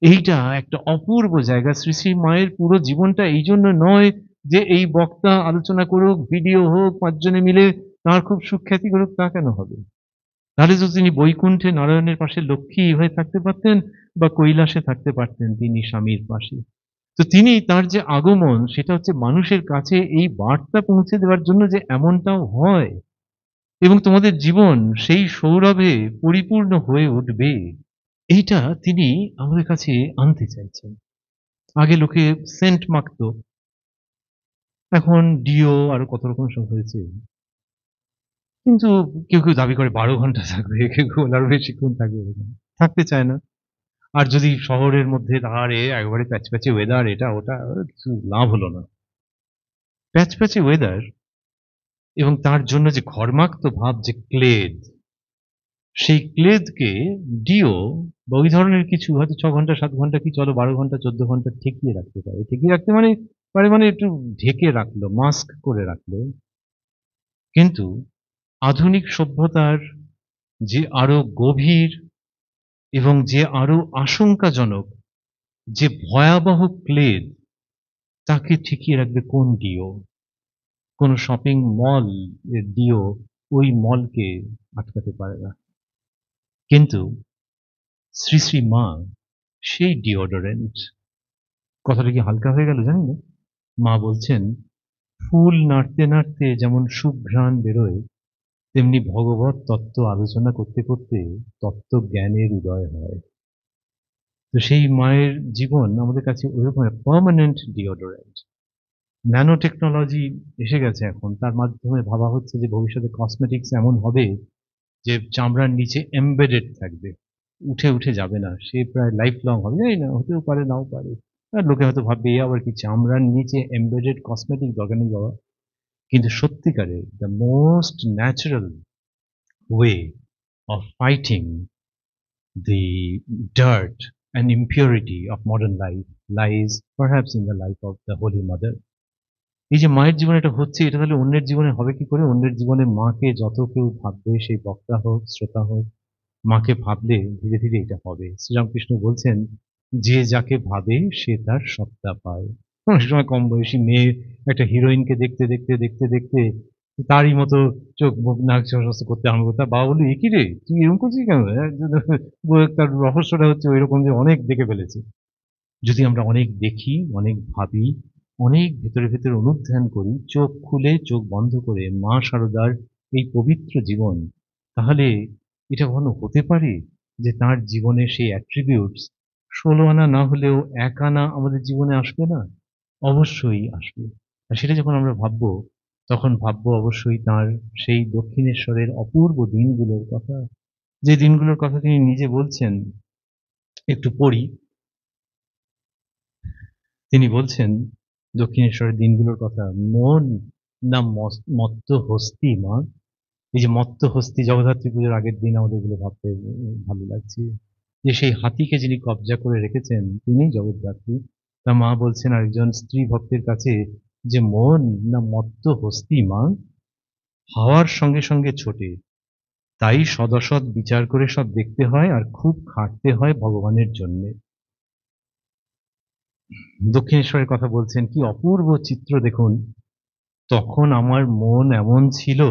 এইটা একটা অপূর্ব জায়গা। শ্রী শ্রী মায়ের পুরো জীবনটা এই জন্য নয় যে এই বক্তা আলোচনা করুক, ভিডিও হোক, পাঁচজনে মিলে তার খুব সুখ্যাতি করুক, তা কেন হবে? তাহলে তো তিনি বৈকুণ্ঠে নারায়ণের পাশে লক্ষ্মী হয়ে থাকতে পারতেন, বা কৈলাসে থাকতে পারতেন তিনি স্বামীর পাশে। তো তিনি তার যে আগমন সেটা হচ্ছে মানুষের কাছে এই বার্তা পৌঁছে দেওয়ার জন্য যে এমনটাও হয় এবং তোমাদের জীবন সেই সৌরভে পরিপূর্ণ হয়ে উঠবে, এইটা তিনি আমাদের কাছে আনতে চাইছেন। আগে লোকে সেন্ট মাখতো, এখন ডিও আরো কত রকম সব হয়েছে। কিন্তু কেউ কেউ দাবি করে 12 ঘন্টা থাকবে, কেউ কেউ আরো বেশিক্ষণ থাকবে, থাকতে চায় না। আর যদি শহরের মধ্যে আরে একবারে প্যাচপ্যাচে ওয়েদার, এটা ওটা, কিছু লাভ হলো না। প্যাচপ্যাচে ওয়েদার এবং তার জন্য যে ঘর্মাক্ত ভাব, যে ক্লেদ, সেই ক্লেদকে ডিও বা ওই ধরনের কিছু হয়তো 6 ঘন্টা 7 ঘন্টা কি চলো 12 ঘন্টা 14 ঘন্টা ঠেকিয়ে রাখতে পারে। ঠেকিয়ে রাখতে মানে মানে একটু ঢেকে রাখলো, মাস্ক করে রাখলো। কিন্তু আধুনিক সভ্যতার যে আরো গভীর এবং যে আরো আশঙ্কাজনক, যে ভয়াবহ ক্লেদ, তাকে ঠেকিয়ে রাখবে কোন ডিও? কোন শপিং মল এর ডিও ওই মলকে আটকাতে পারে না। কিন্তু শ্রী শ্রী মা সেই ডিওডোরেন্ট। কথাটা কি হালকা হয়ে গেল জানি না। মা বলছেন ফুল নাড়তে নাড়তে যেমন সুঘ্রাণ বেরোয়, তেমনি ভগবত তত্ত্ব আলোচনা করতে করতে তত্ত্ব জ্ঞানের উদয় হয়। তো সেই মায়ের জীবন আমাদের কাছে ওইরকম পার্মানেন্ট ডিওডোরেন্ট। ন্যানো টেকনোলজি এসে গেছে এখন, তার মাধ্যমে ভাবা হচ্ছে যে ভবিষ্যতে কসমেটিক্স এমন হবে যে চামড়ার নিচে এমবেডেড থাকবে, উঠে উঠে যাবে না, সে প্রায় লাইফ লং হবে। জানি না, হতেও পারে নাও পারে। আর লোকে হয়তো ভাববে এ আবার কি, চামড়ার নিচে এমবেডেড কসমেটিক, দরকার নেই বাবা। কিন্তু সত্যিকারে the most natural way of fighting the dirt and impurity of modern life lies perhaps in the life of the Holy Mother. এই যে মায়ের জীবনে এটা হচ্ছে, এটা তাহলে অন্যের জীবনে হবে কি করে? অন্যের জীবনে মাকে যত কেউ ভাববে, সেই বক্তা হোক, শ্রোতা হোক, মাকে ভাবলে ধীরে ধীরে এটা হবে। শ্রীরামকৃষ্ণ বলছেন যে যাকে ভাবে সে তার সত্তা পায়। অনেক সময় কম বয়সী মেয়ে একটা হিরোইনকে দেখতে দেখতে দেখতে দেখতে তারই মতো চোখ মুখ নাক সমস্ত করতে আরম্ভ করতে, বাবা বললো এ কি রে তুই এরকম করছিস কেন? তার রহস্যটা হচ্ছে ওইরকম যে অনেক দেখে ফেলেছে। যদি আমরা অনেক দেখি, অনেক ভাবি, অনেক ভেতরে ভেতরে অনুধ্যান করি, চোখ খুলে চোখ বন্ধ করে মা শারদার এই পবিত্র জীবন, তাহলে এটা কখনো হতে পারে যে তার জীবনে সেই অ্যাট্রিবিউটস 16 আনা না হলেও 1 আনা আমাদের জীবনে আসবে না? অবশ্যই আসবে। আর সেটা যখন আমরা ভাববো, তখন ভাববো অবশ্যই তার সেই দক্ষিণেশ্বরের অপূর্ব দিনগুলোর কথা, যে দিনগুলোর কথা তিনি নিজে বলছেন। একটু পড়ি। তিনি বলছেন দক্ষিণেশ্বরের দিনগুলোর কথা, মন না মত্ত হস্তি মা। এই যে মত্ত হস্তি, জগদ্ধাত্রী পুজোর আগের দিন আমাদের এগুলো ভাবতে ভালো লাগছে, যে সেই হাতিকে যিনি কবজা করে রেখেছেন তিনি জগদ্ধাত্রী। তা মা বলছেন আরেকজন স্ত্রী ভক্তের কাছে যে মন না মত্ত হস্তি মা, হাওয়ার সঙ্গে সঙ্গে ছোটে, তাই সদসৎ বিচার করে সব দেখতে হয় আর খুব খাটতে হয় ভগবানের জন্যে। দক্ষিণেশ্বরের কথা বলছেন, কি অপূর্ব চিত্র দেখুন। তখন আমার মন এমন ছিল,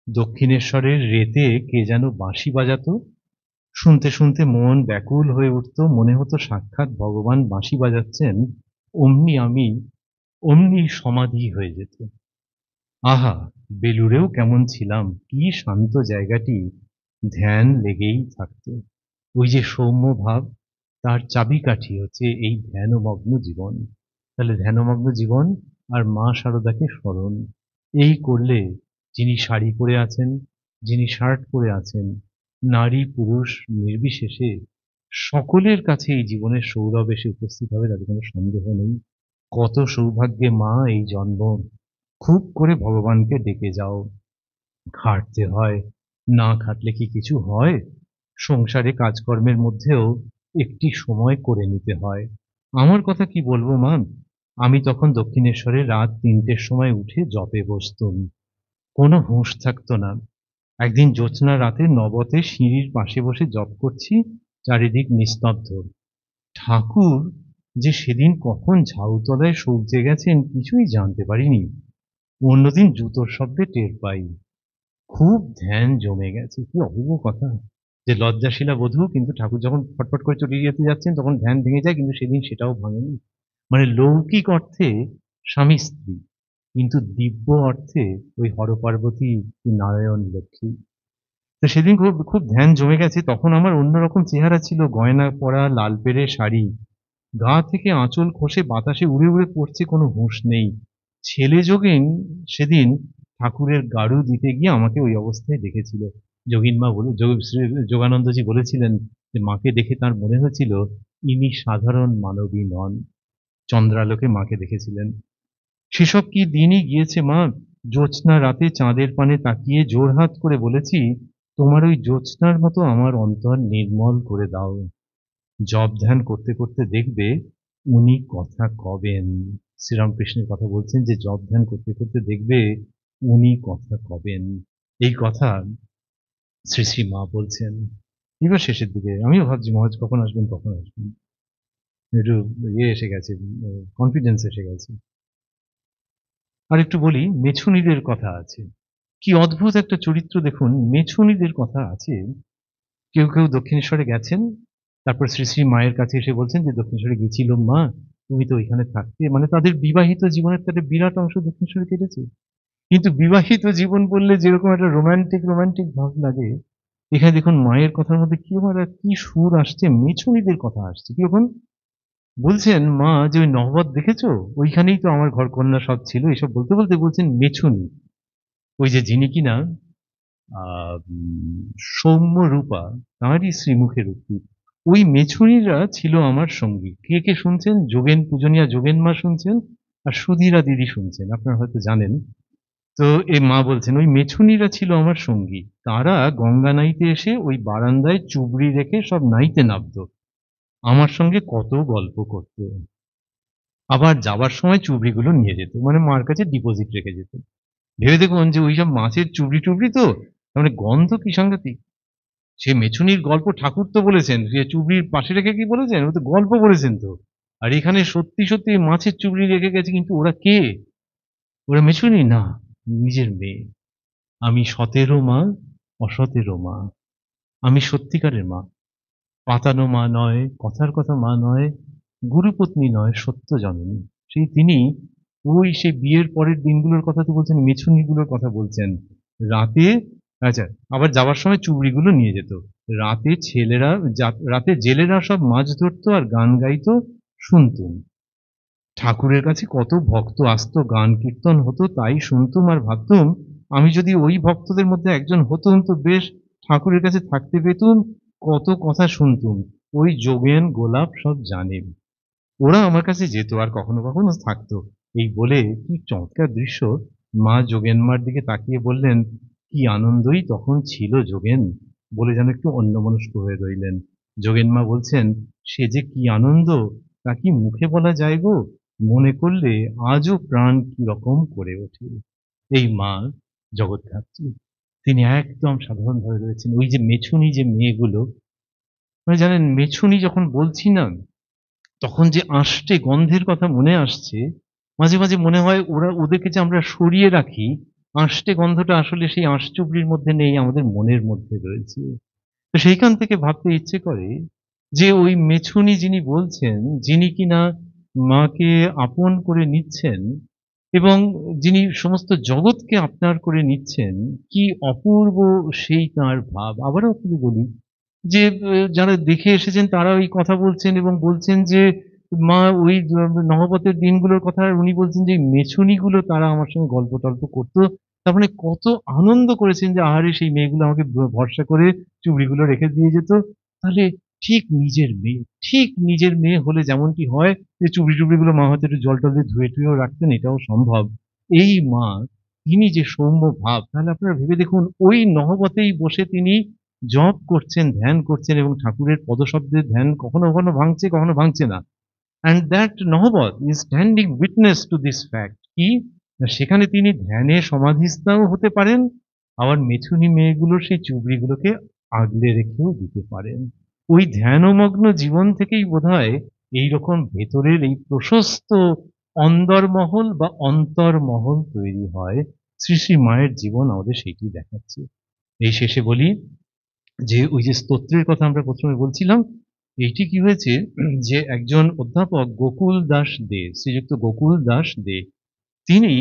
দক্ষিণেশ্বরের রেতে কে যেন বাঁশি বাজাতো, শুনতে শুনতে মন ব্যাকুল হয়ে উঠত, মনে হতো সাক্ষাৎ ভগবান বাঁশি বাজাচ্ছেন। অমনি আমি অমনি সমাধি হয়ে যেত। আহা! বেলুড়েও কেমন ছিলাম, কি শান্ত জায়গাটি, ধ্যান লেগেই থাকত। ওই যে সৌম্য ভাব, তার চাবিকাঠি হচ্ছে এই ধ্যানমগ্ন জীবন। তাহলে ধ্যানমগ্ন জীবন আর মা শারদাকে স্মরণ, এই করলে যিনি শাড়ি পরে আছেন, যিনি শার্ট পরে আছেন, নারী পুরুষ নির্বিশেষে সকলের কাছে এই জীবনের সৌরভ এসে উপস্থিত হবে, তাতে কোনো সন্দেহ নেই। কত সৌভাগ্যে মা এই জন্ম, খুব করে ভগবানকে ডেকে যাও। খাটতে হয়, না খাটলে কি কিছু হয়? সংসারে কাজকর্মের মধ্যেও একটি সময় করে নিতে হয়। আমার কথা কি বলবো মা, আমি তখন দক্ষিণেশ্বরে রাত ৩টের সময় উঠে জপে বসতুম। কোনো হুঁশ থাকতো না। একদিন জ্যোৎস্না রাতে নবতে সিঁড়ির পাশে বসে জপ করছি, চারিদিক নিস্তব্ধ। ঠাকুর যে সেদিন কখন ঝাউতলায় সবজে গেছেন কিছুই জানতে পারিনি। অন্যদিন জুতোর শব্দে টের পাই। খুব ধ্যান জমে গেছে। কি অপূর্ব কথা! যে লজ্জাশীলা বধূ, কিন্তু ঠাকুর যখন ফটফট করে চলে যেতে যাচ্ছেন তখন ধ্যান ভেঙে যায়, কিন্তু সেদিন সেটাও ভাঙেনি। মানে লৌকিক অর্থে স্বামী স্ত্রী, কিন্তু দিব্য অর্থে ওই হরপার্বতী কি নারায়ণ লক্ষ্মী। তো সেদিন খুব খুব ধ্যান জমে গেছে। তখন আমার অন্যরকম চেহারা ছিল, গয়না পরা, লাল পেড়ে শাড়ি, গা থেকে আঁচল খসে বাতাসে উড়ে উড়ে পড়ছে, কোনো হুঁশ নেই। ছেলে যোগেন সেদিন ঠাকুরের গাড়ু দিতে গিয়ে আমাকে ওই অবস্থায় দেখেছিল। যোগিনমা বলে যোগানন্দজি বলেছিলেন যে মাকে দেখে তার মনে হয়েছিল ইনি সাধারণ মানবী নন। চন্দ্রালোকে মাকে দেখেছিলেন। সেসব কি দিনই গিয়েছে মা। জ্যোৎস্না রাতে চাঁদের পানে তাকিয়ে জোড়হাত করে বলেছি, তোমার ওই জ্যোৎস্নার মতো আমার অন্তর নির্মল করে দাও। জপ ধ্যান করতে করতে দেখবে উনি কথা কবেন। শ্রীরামকৃষ্ণের কথা বলছেন যে জপ ধ্যান করতে করতে দেখবে উনি কথা কবেন। এই কথা শ্রী শ্রী মা বলছেন। এবার শেষের দিকে আমিও ভাবছি মহারাজ কখন আসবেন, কখন আসবেন। একটু ইয়ে এসে গেছে, কনফিডেন্স এসে গেছে। আর একটু বলি, মেছুনীদের কথা আছে। কি অদ্ভুত একটা চরিত্র দেখুন, মেছুনীদের কথা আছে। কেউ কেউ দক্ষিণেশ্বরে গেছেন, তারপর শ্রী শ্রী মায়ের কাছে এসে বলছেন যে দক্ষিণেশ্বরে গেছিলাম মা, তুমি তো ওইখানে থাকতে। মানে তাদের বিবাহিত জীবনের একটা বিরাট অংশ দক্ষিণেশ্বরে কেটেছে। কিন্তু বিবাহিত জীবন বললে যেরকম একটা রোমান্টিক রোমান্টিক ভাব লাগে, এখানে দেখুন মায়ের কথার মধ্যে কিরকম একটা কি সুর আসছে, মেছুনীদের কথা আসছে কিরকম। বলছেন মা যে ওই নহবত দেখেছো, ওইখানেই তো আমার ঘর কন্যা সব ছিল। এসব বলতে বলতে বলছেন মেছুনী, ওই যে যিনি কিনা সৌম্য রূপা, তাঁরই শ্রীমুখের উক্তি। ওই মেছুনীরা ছিল আমার সঙ্গী। কে কে শুনছেন? যোগেন পূজনীয়া যোগেন মা শুনছেন, আর সুধীরা দিদি শুনছেন, আপনারা হয়তো জানেন। তো এই মা বলছেন ওই মেছুনীরা ছিল আমার সঙ্গী। তারা গঙ্গা নাইতে এসে ওই বারান্দায় চুবড়ি রেখে সব নাইতে নামতো, আমার সঙ্গে কত গল্প করতো। আবার যাবার সময় চুবড়িগুলো নিয়ে যেত, মানে মার কাছে ডিপোজিট রেখে যেত। ভেবে দেখুন যে ওইসব মাছের চুবড়ি টুবড়ি তো, তার মানে গন্ধ কি সাংঘাতিক। সে মেছুনির গল্প ঠাকুর তো বলেছেন, সে চুবড়ির পাশে রেখে কি বলেছেন, ও তো গল্প বলেছেন তো। আর এখানে সত্যি সত্যি মাছের চুবড়ি রেখে গেছে, কিন্তু ওরা কে? ওরা মেছুনি না, নিজের মেয়ে। আমি সতেরও মা, অসতেরও মা। আমি সত্যিকারের মা, পাতানো মা নয়, কথার কথা মা নয়, গুরুপত্নী নয়, সত্য জননী। সেই তিনি ওই সেই বিয়ের পরের দিনগুলোর কথা তো বলছেন, মেছুনিগুলোর কথা বলছেন। রাতে, আচ্ছা, আবার যাওয়ার সময় চুবড়িগুলো নিয়ে যেত। রাতে ছেলেরা, রাতে জেলেরা সব মাছ ধরতো আর গান গাইতো, শুনতুম। ঠাকুরের কাছে কত ভক্ত আসতো, গান কীর্তন হতো, তাই শুনতুম আর ভাবতুম আমি যদি ওই ভক্তদের মধ্যে একজন হতুম তো বেশ, ঠাকুরের কাছে থাকতে পেতুম, কত কথা শুনতুম। ওই যোগেন গোলাপ সব জানে, ওরা আমার কাছে যেত আর কখনো কখনো থাকতো। এই বলে কি চমৎকার দৃশ্য। মা যোগেন মার দিকে তাকিয়ে বললেন, কি আনন্দই তখন ছিল যোগেন, বলে যেন একটু অন্যমনস্ক হয়ে রইলেন। যোগেন মা বলছেন, সে যে কি আনন্দ তা কি মুখে বলা যায় গো, মনে করলে আজও প্রাণ কি রকম করে ওঠে। এই মা জগৎধাত্রী, তিনি একদম সাধারণভাবে রয়েছেন। ওই যে মেছুনি যে মেয়েগুলো, মানে জানেন মেছুনি যখন বলছি না, তখন যে আষ্টে গন্ধের কথা মনে আসছে, মাঝে মাঝে মনে হয় ওরা, ওদেরকে যে আমরা সরিয়ে রাখি, আষ্টে গন্ধটা আসলে সেই আঁশচুবড়ির মধ্যে নেই, আমাদের মনের মধ্যে রয়েছে। তো সেইখান থেকে ভাবতে ইচ্ছে করে যে ওই মেছুনি যিনি বলছেন, যিনি কিনা মাকে আপন করে নিচ্ছেন এবং যিনি সমস্ত জগৎকে আপনার করে নিচ্ছেন, কি অপূর্ব সেই তাঁর ভাব। আবারও আপনাকে বলি যে যারা দেখে এসেছেন তারাও এই কথা বলছেন এবং বলছেন যে মা ওই নহবতের দিনগুলোর কথা উনি বলছেন যে মেছুনিগুলো তারা আমার সঙ্গে গল্প-টল্প করত। তার মানে কত আনন্দ করেছেন যে আহারে সেই মেয়েগুলো আমাকে ভরসা করে চুবড়িগুলো রেখে দিয়ে যেত। তাহলে ঠিক নিজের মেয়ে, ঠিক নিজের মেয়ে হলে যেমনটি হয় যে চুবড়ি-টুবড়িগুলো মা হয়তো একটু জল-টল দিয়ে ধুয়ে-টুয়েও রাখতেন, এটাও সম্ভব। এই মা, তিনি যে সৌম্য ভাব, তাহলে আপনারা ভেবে দেখুন ওই নহবতেই বসে তিনি জপ করছেন, ধ্যান করছেন এবং ঠাকুরের পদশব্দের ধ্যান কখনো, কখনো ভাঙছে, কখনো ভাঙছে না। And that নহবত is standing witness to this fact কি? না সেখানে তিনি ধ্যানে সমাধিস্থও হতে পারেন, আবার মেছুনী মেয়েগুলোর সেই চুবড়িগুলোকে আগলে রেখেও দিতে পারেন। ওই ধ্যানমগ্ন জীবন থেকেই বোধহয় এইরকম ভেতরের এই প্রশস্ত অন্দরমহল বা অন্তর্মহল তৈরি হয়। শ্রী, শ্রী মায়ের জীবন আমাদের সেইটি দেখাচ্ছে। এই শেষে বলি যে ওই যে স্তোত্রের কথা আমরা ১ম এ বলছিলাম, এইটি কি হয়েছে যে একজন অধ্যাপক গোকুল দাস দে, শ্রীযুক্ত গোকুল দাস দে, তিনি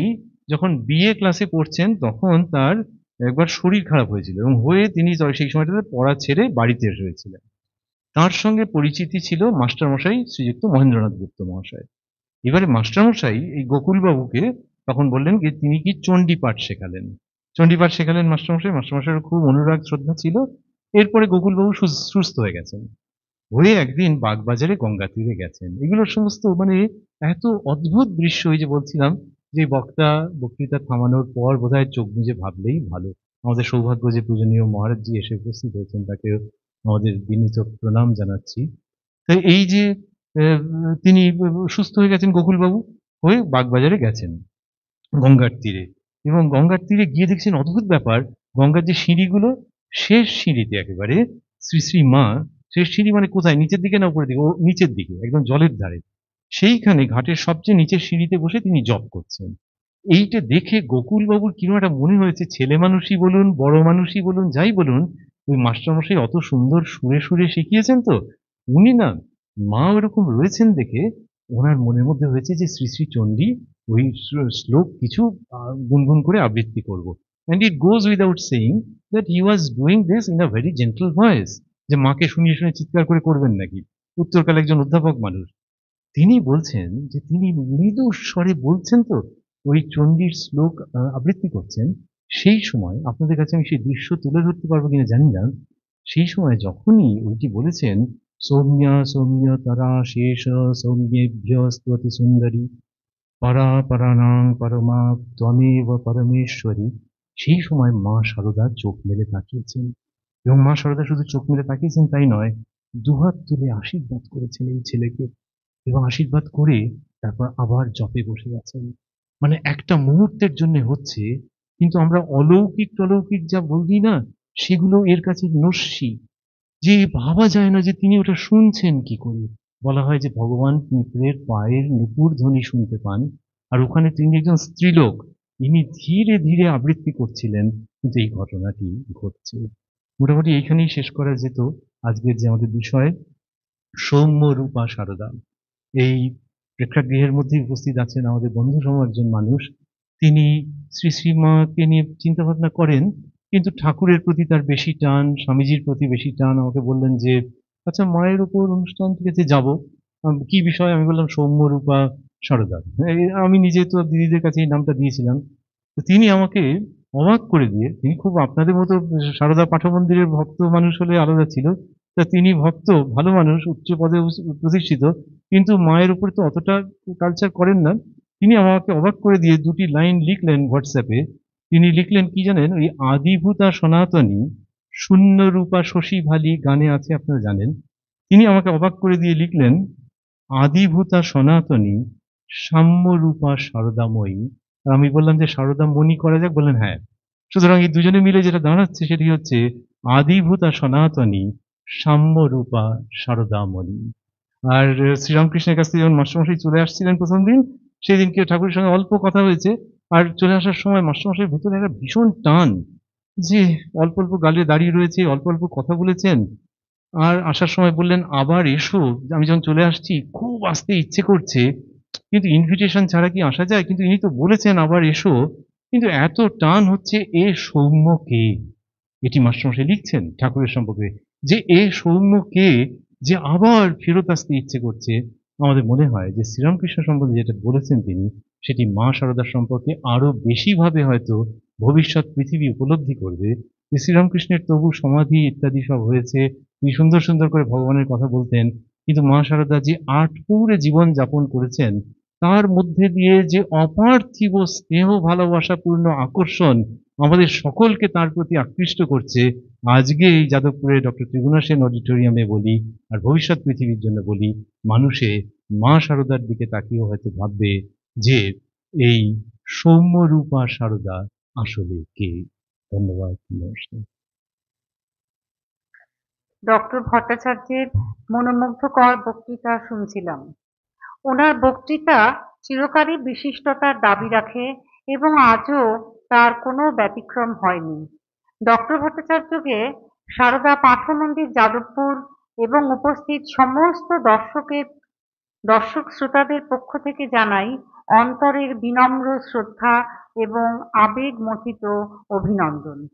যখন বিএ ক্লাসে পড়ছেন তখন তার একবার শরীর খারাপ হয়েছিল এবং হয়ে তিনি সেই সময়টাতে পড়া ছেড়ে বাড়িতে এসেছিলেন। তার সঙ্গে পরিচিতি ছিল মাস্টারমশাই শ্রীযুক্ত মহেন্দ্রনাথ গুপ্ত মহাশয়। এবারে মাস্টারমশাই এই গোকুলবাবুকে তখন বললেন যে তিনি কি চণ্ডীপাঠ শেখালেন। চণ্ডীপাঠ শেখালেন মাস্টারমশাই। মাস্টারমশাইয়ের খুব অনুরাগ শ্রদ্ধা ছিল। এরপরে গোকুলবাবু সুস্থ হয়ে গেছেন। হয়ে একদিন বাগবাজারে গঙ্গা তীরে গেছেন। এগুলো সমস্ত মানে এত অদ্ভুত দৃশ্য, ওই যে বলছিলাম যে বক্তা বক্তৃতা থামানোর পর বোধহয় চোখ বুজে ভাবলেই ভালো। আমাদের সৌভাগ্য যে পূজনীয় মহারাজজি এসে উপস্থিত হয়েছেন, তাকে আমাদের বিনীত প্রণাম জানাচ্ছি। তো এই যে তিনি সুস্থ হয়ে গেছেন গোকুলবাবু, হয়ে বাগবাজারে গেছেন গঙ্গার তীরে এবং গঙ্গার তীরে গিয়ে দেখছেন অদ্ভুত ব্যাপার, গঙ্গার যে সিঁড়িগুলো, শেষ সিঁড়িতে একেবারে শ্রী শ্রী মা, শেষ সিঁড়ি মানে কোথায়, নিচের দিকে না উপরের দিকে? ও নিচের দিকে, একদম জলের ধারে। সেইখানে ঘাটের সবচেয়ে নিচের সিঁড়িতে বসে তিনি জপ করছেন। এইটা দেখে গোকুলবাবুর কিরকম একটা মনে হয়েছে, ছেলে মানুষই বলুন, বড় মানুষই বলুন, যাই বলুন, ওই মাস্টারমশাই অত সুন্দর সুরে, সুরে শিখিয়েছেন তো, উনি না মা ওরকম রয়েছেন দেখে ওনার মনের মধ্যে হয়েছে যে শ্রী শ্রী চণ্ডী ওই শ্লোক কিছু গুনগুন করে আবৃত্তি করব। And it goes without saying that he was doing this in a very gentle voice, যে মাকে শুনিয়ে শুনিয়ে চিৎকার করে করবেন নাকি, উত্তরকালে একজন অধ্যাপক মানুষ। তিনি বলছেন যে তিনি মৃদু স্বরে বলছেন তো, ওই চণ্ডীর শ্লোক আবৃত্তি করছেন। সেই সময় আপনাদের কাছে আমি সেই দৃশ্য তুলে ধরতে পারবো কিনা জানি না। সেই সময় যখনই ওইটি বলেছেন, সৌম্যা সৌম্যতরা শেষ সৌম্যেভ্য স্তুতি সুন্দরী পরা পরাণাং পরমা ত্বমেব পরমেশ্বরী, সেই সময় মা সারদা চোখ মেলে তাকিয়েছেন এবং মা সারদা শুধু চোখ মেলে তাকিয়েছেন তাই নয়, দুহাত তুলে আশীর্বাদ করেছেন এই ছেলেকে এবং আশীর্বাদ করে তারপর আবার জপে বসে গেছেন। মানে একটা মুহূর্তের জন্য হচ্ছে, কিন্তু আমরা অলৌকিক টলৌকিক যা বলি না, সেগুলো এর কাছে নস্যি। যে ভাবা যায় না যে তিনি ওটা শুনছেন কি করে। বলা হয় যে ভগবান পিঁপড়ের পায়ের নূপুর ধ্বনি শুনতে পান, আর ওখানে তিনি একজন স্ত্রীলোক, ইনি ধীরে ধীরে আবৃত্তি করছিলেন, কিন্তু এই ঘটনাটি ঘটছে। মোটামুটি এইখানেই শেষ করা যেত আজকের যে আমাদের বিষয়, সৌম্য রূপা সারদা। এই প্রেক্ষাগৃহের মধ্যেই উপস্থিত আছেন আমাদের বন্ধুসম একজন মানুষ। তিনি শ্রী শ্রীমাকে নিয়ে চিন্তা ভাবনা করেন, কিন্তু ঠাকুরের প্রতি তার বেশি টান, স্বামীজির প্রতি বেশি টান। আমাকে বললেন যে আচ্ছা মায়ের উপর অনুষ্ঠান ঠিক আছে যাবো। কি বিষয়? আমি বললাম সৌম্যরূপা সারদা। আমি নিজে তো দিদিদের কাছে এই নামটা দিয়েছিলাম। তো তিনি আমাকে অবাক করে দিয়ে, তিনি খুব আপনাদের মতো সারদা পাঠ মন্দিরের ভক্ত মানুষ হলে আলাদা ছিল। তা তিনি ভক্ত, ভালো মানুষ, উচ্চ পদে প্রতিষ্ঠিত, কিন্তু মায়ের উপরে তো অতটা কালচার করেন না। তিনি আমাকে অবাক করে দিয়ে দুটি লাইন লিখলেন হোয়াটসঅ্যাপে। তিনি লিখলেন কি জানেন? ওই আদিভূতা সনাতনী শূন্যরূপা শশী ভালি গানে আছে, আপনারা জানেন। তিনি আমাকে অবাক করে দিয়ে লিখলেন, আদিভূতা সনাতনী সাম্যরূপা সারদাময়ী। আর আমি বললাম যে সারদামণি করা যাক, বললেন হ্যাঁ। সুতরাং এই দুজনে মিলে যেটা দাঁড়াচ্ছে সেটি হচ্ছে আদিভূতা সনাতনী সাম্যরূপা সারদামণি। আর শ্রীরামকৃষ্ণের কাছ থেকে যখন মাস্টারমশাই চলে আসছিলেন প্রথম দিন, সেই দিনকে ঠাকুরের সঙ্গে অল্প কথা হয়েছে। আর চলে আসার সময় মাস্টারমশাইয়ের ভেতরে একটা ভীষণ টান, যে অল্প অল্প গালে দাঁড়িয়ে রয়েছে, অল্প অল্প কথা বলেছেন। আর আসার সময় বললেন, "আবার এসো।" আমি যখন চলে আসছি খুব আসতে ইচ্ছে করছে। কিন্তু ইনভিটেশন ছাড়া কি আসা যায়? কিন্তু ইনি তো বলেছেন আবার এসো। কিন্তু এত টান হচ্ছে এ সৌম্য কে? এটি মাস্টারমশাই লিখছেন ঠাকুরের সম্পর্কে। যে এ সৌম্য কে? যে আবার ফেরত আসতে ইচ্ছে করছে। আমাদের মনে হয় যে শ্রীরামকৃষ্ণ সম্বন্ধে যেটা বলেছেন তিনি, সেটি মা শারদার সম্পর্কে আরো বেশিভাবে হয়তো ভবিষ্যৎ পৃথিবী উপলব্ধি করবে। যে শ্রীরামকৃষ্ণের তবু সমাধি ইত্যাদি সব হয়েছে। তিনি সুন্দর, সুন্দর করে ভগবানের কথা বলতেন। কিন্তু মা শারদা যে আটপৌরে জীবন যাপন করেছেন, তার মধ্যে দিয়ে যে অপার্থিব স্নেহ ভালোবাসাপূর্ণ আকর্ষণ আমাদের সকলকে তার প্রতি আকৃষ্ট করছে। আজকে এই যাদবপুরে ডক্টর ত্রিগুণা সেন অডিটোরিয়ামে বলি, আর ভবিষ্যৎ পৃথিবীর জন্য বলি, মানুষে মা শারদার দিকে তাকিয়ে হয়তো ভাববে যে এই সৌম্যরূপা শারদা আসলে কে? ধন্যবাদ। নমস্কার। ডক্টর ভট্টাচার্যের মনোমুগ্ধকর বক্তৃতা শুনছিলাম। ওনার বক্তৃতা চিরকালই বিশিষ্টতার দাবি রাখে এবং আজও তার কোনো ব্যতিক্রম হয়নি। ডক্টর ভট্টাচার্যকে সারদা পাঠমন্দির যাদবপুর এবং উপস্থিত সমস্ত দর্শক শ্রোতাদের পক্ষ থেকে জানাই অন্তরের বিনম্র শ্রদ্ধা এবং আবেগমথিত অভিনন্দন।